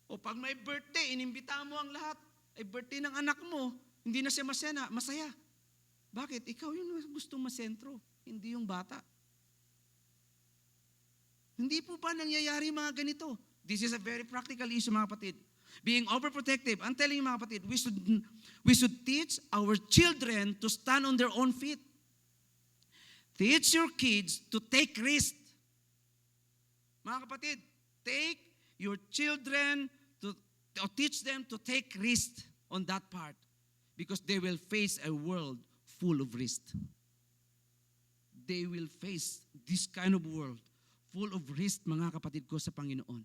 Speaker 1: O pag may birthday, inimbita mo ang lahat. Ay birthday ng anak mo, hindi na siya masaya. Bakit? Ikaw yung gustong masentro, hindi yung bata. Hindi po ba nangyayari mga ganito?
Speaker 2: This is a very practical issue, mga kapatid. Being overprotective. I'm telling you, mga kapatid, we should teach our children to stand on their own feet. Teach your kids to take risks. Mga kapatid, take your children or teach them to take risks on that part because they will face a world full of risk. They will face this kind of world full of risk, mga kapatid ko sa Panginoon.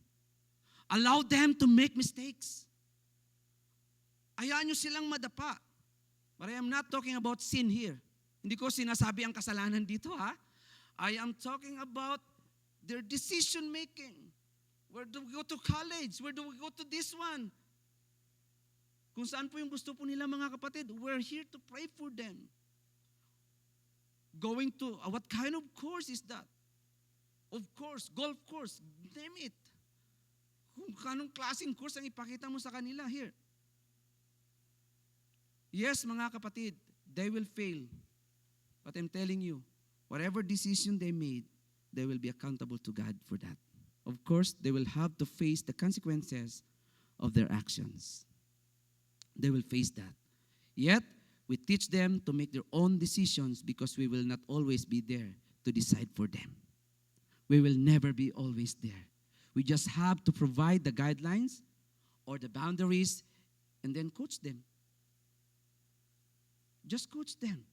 Speaker 2: Allow them to make mistakes. Hayaan nyo silang madapa. But I am not talking about sin here. Hindi ko sinasabi ang kasalanan dito, ha? I am talking about their decision making. Where do we go to college? Where do we go to this one? Kung saan po yung gusto po nila, mga kapatid, we're here to pray for them. Going to, what kind of course is that? Of course, golf course, name it. Kung kanong klaseng course ang ipakita mo sa kanila here. Yes, mga kapatid, they will fail. But I'm telling you, whatever decision they made, they will be accountable to God for that. Of course, they will have to face the consequences of their actions. They will face that. Yet, we teach them to make their own decisions because we will not always be there to decide for them. We will never be always there. We just have to provide the guidelines or the boundaries and then coach them. Just coach them.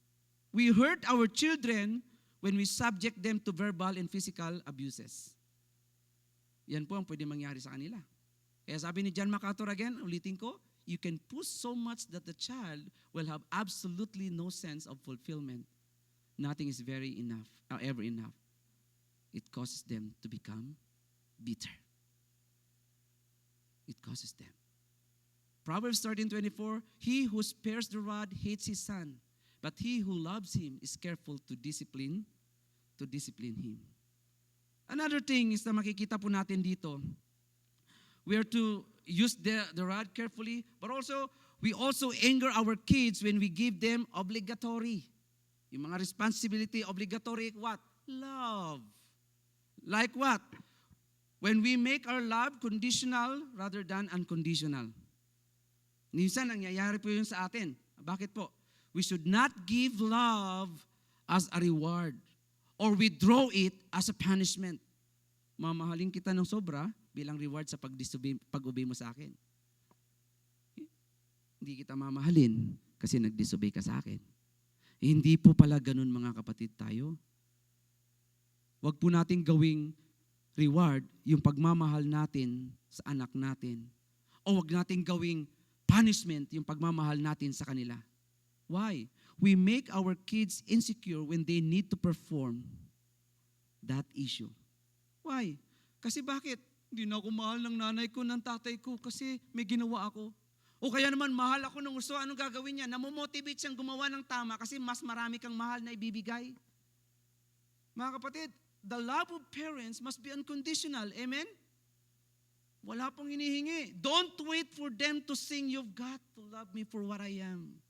Speaker 2: We hurt our children when we subject them to verbal and physical abuses. Yan po ang pwede mangyari sa kanila. Kaya sabi ni John MacArthur again, ulitin ko, you can push so much that the child will have absolutely no sense of fulfillment. Nothing is ever enough. It causes them to become bitter. It causes them. Proverbs 13:24, he who spares the rod hates his son, but he who loves him is careful to discipline him. Another thing is na makikita po natin dito, we are to use the rod carefully, but also, we also anger our kids when we give them obligatory. Yung mga responsibility, obligatory, what? Love. Like what? When we make our love conditional rather than unconditional. Minsan, nangyayari po yun sa atin. Bakit po? We should not give love as a reward or withdraw it as a punishment. Mamahalin kita ng sobra bilang reward sa pag-obey mo sa akin. Hindi kita mamahalin kasi nag-disobey ka sa akin. Hindi po pala ganun, mga kapatid, tayo. Huwag po nating gawing reward yung pagmamahal natin sa anak natin. O huwag nating gawing punishment yung pagmamahal natin sa kanila. Why? We make our kids insecure when they need to perform that issue. Why? Kasi bakit? Hindi na ako mahal ng nanay ko, ng tatay ko kasi may ginawa ako. O kaya naman mahal ako ng gusto, anong gagawin niya? Namomotivate siyang gumawa ng tama kasi mas marami kang mahal na ibibigay. Mga kapatid, the love of parents must be unconditional. Amen? Wala pong hinihingi. Don't wait for them to sing, you've got to love me for what I am.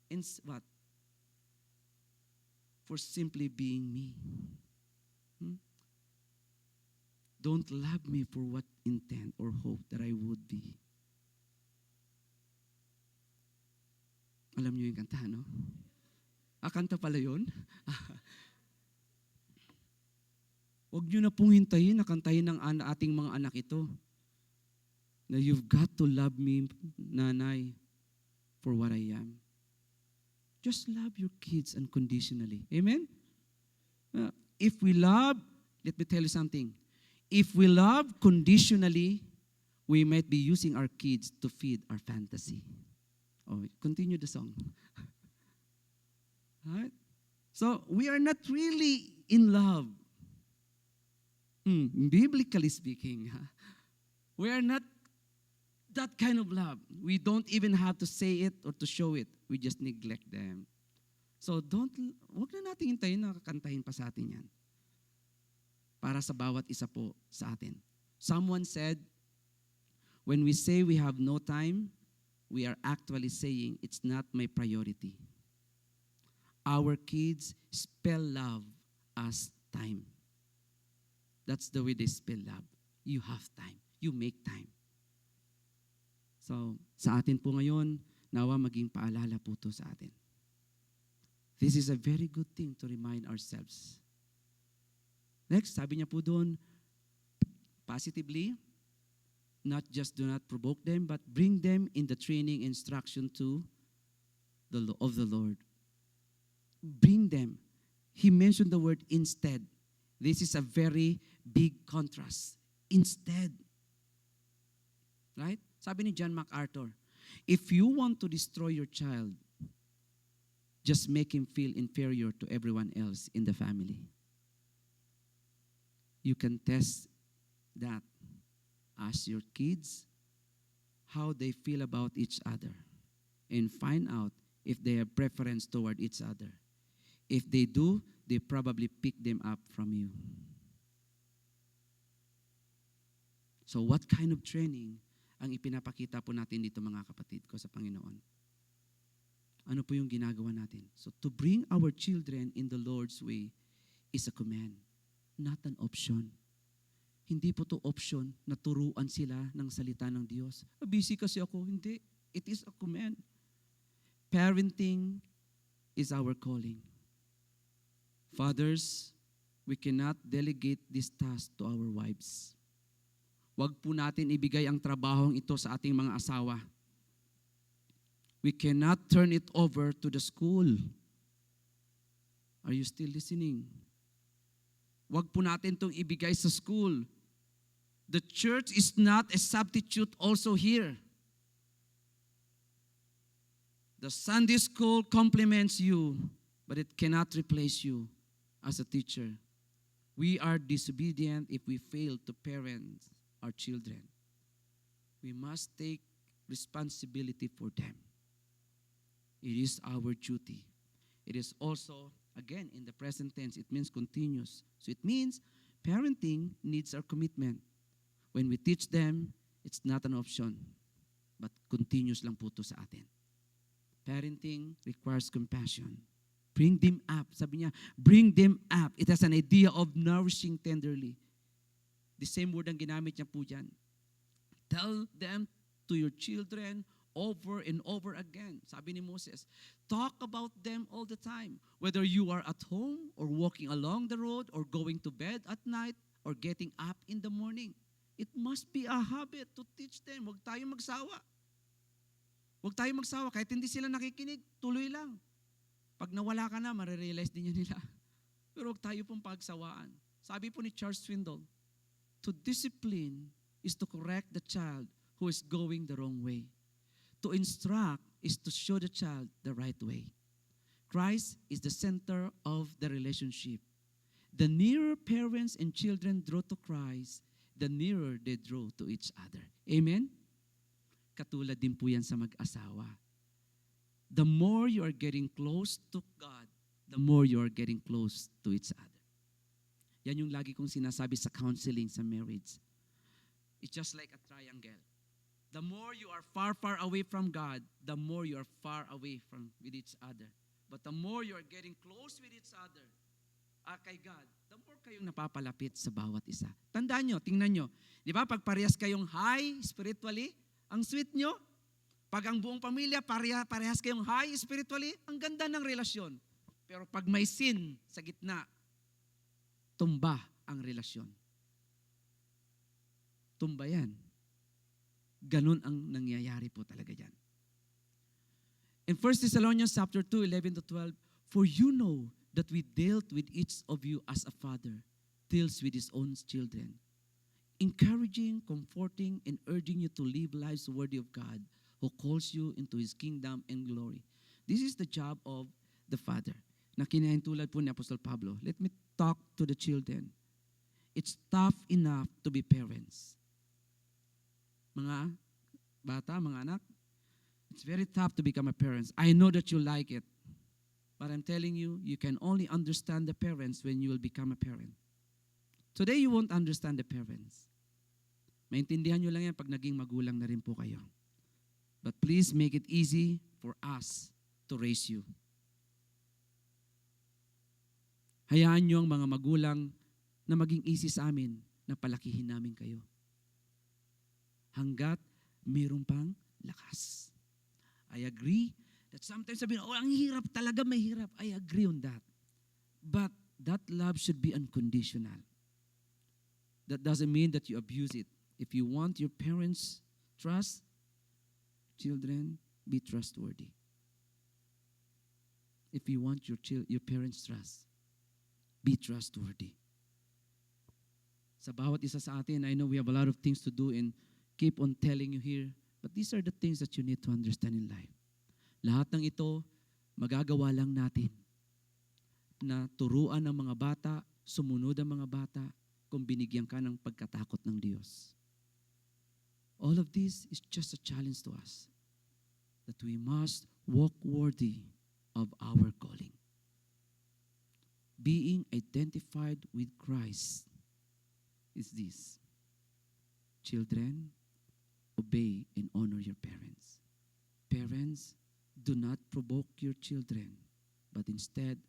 Speaker 2: And what? For simply being me. Don't love me for what intent or hope that I would be. Alam niyo yung kanta, no? Kanta pala yun? Huwag niyo na pong hintayin na kantahin ng ating mga anak ito. Na you've got to love me, nanay, for what I am. Just love your kids unconditionally. Amen? If we love, let me tell you something. If we love conditionally, we might be using our kids to feed our fantasy. Oh, continue the song. Right? So, we are not really in love. Biblically speaking, we are not that kind of love. We don't even have to say it or to show it. We just neglect them. So, wag na natin hintayin na kakantahin pa sa atin yan. Para sa bawat isa po sa atin. Someone said, when we say we have no time, we are actually saying it's not my priority. Our kids spell love as time. That's the way they spell love. you have time. You make time. So, sa atin po ngayon, nawa maging paalala po to sa atin. This is a very good thing to remind ourselves. Next, sabi niya po doon, positively, not just do not provoke them, but bring them in the training instruction of the Lord. Bring them. He mentioned the word instead. This is a very big contrast. Instead. Right? Sabi ni John MacArthur, if you want to destroy your child, just make him feel inferior to everyone else in the family. You can test that. Ask your kids how they feel about each other and find out if they have preference toward each other. If they do, they probably pick them up from you. So what kind of training ang ipinapakita po natin dito mga kapatid ko sa Panginoon? Ano po yung ginagawa natin? So to bring our children in the Lord's way is a command, not an option. Hindi po to option na turuan sila ng salita ng Diyos. Busy kasi ako. Hindi. It is a command. Parenting is our calling. Fathers, we cannot delegate this task to our wives. Huwag po natin ibigay ang trabahong ito sa ating mga asawa. We cannot turn it over to the school. Are you still listening? Huwag po natin itong ibigay sa school. The church is not a substitute also here. The Sunday school complements you, but it cannot replace you as a teacher. We are disobedient if we fail to parent our children. We must take responsibility for them. It is our duty. It is also, again, in the present tense, it means continuous. So it means parenting needs our commitment. When we teach them, it's not an option, but continuous lang po to sa atin. Parenting requires compassion. Bring them up. Sabi niya, bring them up. It has an idea of nourishing tenderly. The same word ang ginamit niya po dyan. Tell them to your children over and over again. Sabi ni Moses, talk about them all the time. Whether you are at home or walking along the road or going to bed at night or getting up in the morning. It must be a habit to teach them. Huwag tayo magsawa. Huwag tayo magsawa. Kahit hindi sila nakikinig, tuloy lang. Pag nawala ka na, marirealize din yan nila. Pero huwag tayo pong pagsawaan. Sabi po ni Charles Swindoll, to discipline is to correct the child who is going the wrong way. To instruct is to show the child the right way. Christ is the center of the relationship. The nearer parents and children draw to Christ, the nearer they draw to each other. Amen? Katulad din po yan sa mag-asawa. The more you are getting close to God, the more you are getting close to each other. Yan yung lagi kong sinasabi sa counseling sa marriage. It's just like a triangle. The more you are far, far away from God, the more you are far away with each other. But the more you are getting close with each other, kay God, the more kayong napapalapit sa bawat isa. Tandaan nyo, tingnan nyo. Di ba, pag parehas kayong high spiritually, ang sweet nyo. Pag ang buong pamilya, parehas kayong high spiritually, ang ganda ng relasyon. Pero pag may sin sa gitna, tumba ang relasyon. Tumba yan. Ganun ang nangyayari po talaga yan. In 1 Thessalonians chapter 2, 11-12, for you know that we dealt with each of you as a father deals with his own children, encouraging, comforting, and urging you to live lives worthy of God who calls you into His kingdom and glory. This is the job of the father. Na kinahintulad po ni Apostol Pablo. Let me talk to the children. It's tough enough to be parents. Mga bata, mga anak, it's very tough to become a parent. I know that you like it. But I'm telling you, you can only understand the parents when you will become a parent. Today, you won't understand the parents. Maintindihan nyo lang yan pag naging magulang na rin po kayo. But please make it easy for us to raise you. Hayaan nyo ang mga magulang na maging easy sa amin na palakihin namin kayo. hanggat mayroon pang lakas. I agree that sometimes sabihin, oh, ang hirap talaga, may hirap. I agree on that. But that love should be unconditional. That doesn't mean that you abuse it. If you want your parents' trust, children, be trustworthy. If you want your parents' trust, be trustworthy. Sa bawat isa sa atin, I know we have a lot of things to do and keep on telling you here, but these are the things that you need to understand in life. Lahat ng ito, magagawa lang natin na turuan ng mga bata, sumunod ang mga bata, kung binigyan ka ng pagkatakot ng Diyos. All of this is just a challenge to us that we must walk worthy of our calling. Being identified with Christ is this. Children, obey and honor your parents. Parents, do not provoke your children, but instead,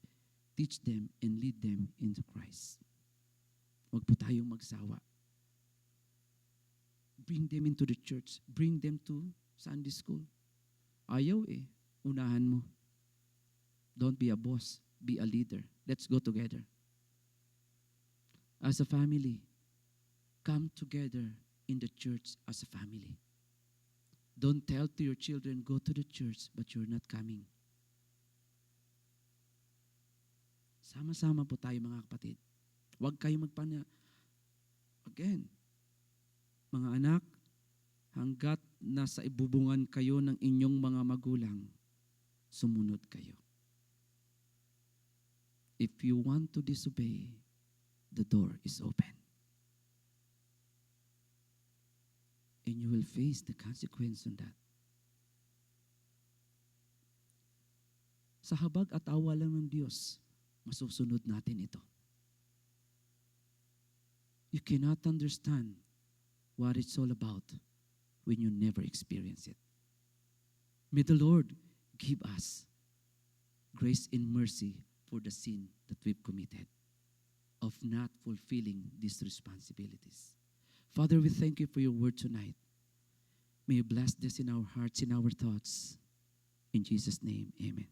Speaker 2: teach them and lead them into Christ. Huwag po tayong magsawa. Bring them into the church. Bring them to Sunday school. Ayaw unahan mo. Don't be a boss. Be a leader. Let's go together. As a family, come together in the church as a family. Don't tell to your children, go to the church, but you're not coming. Sama-sama po tayo mga kapatid. Huwag kayong Again, mga anak, hanggat nasa ibubungan kayo ng inyong mga magulang, sumunod kayo. If you want to disobey, the door is open. And you will face the consequence on that. Sa habag at awa lang ng Diyos, masusunod natin ito. You cannot understand what it's all about when you never experience it. May the Lord give us grace and mercy for the sin that we've committed of not fulfilling these responsibilities. Father, we thank you for your word tonight. May you bless this in our hearts, in our thoughts. In Jesus' name, amen.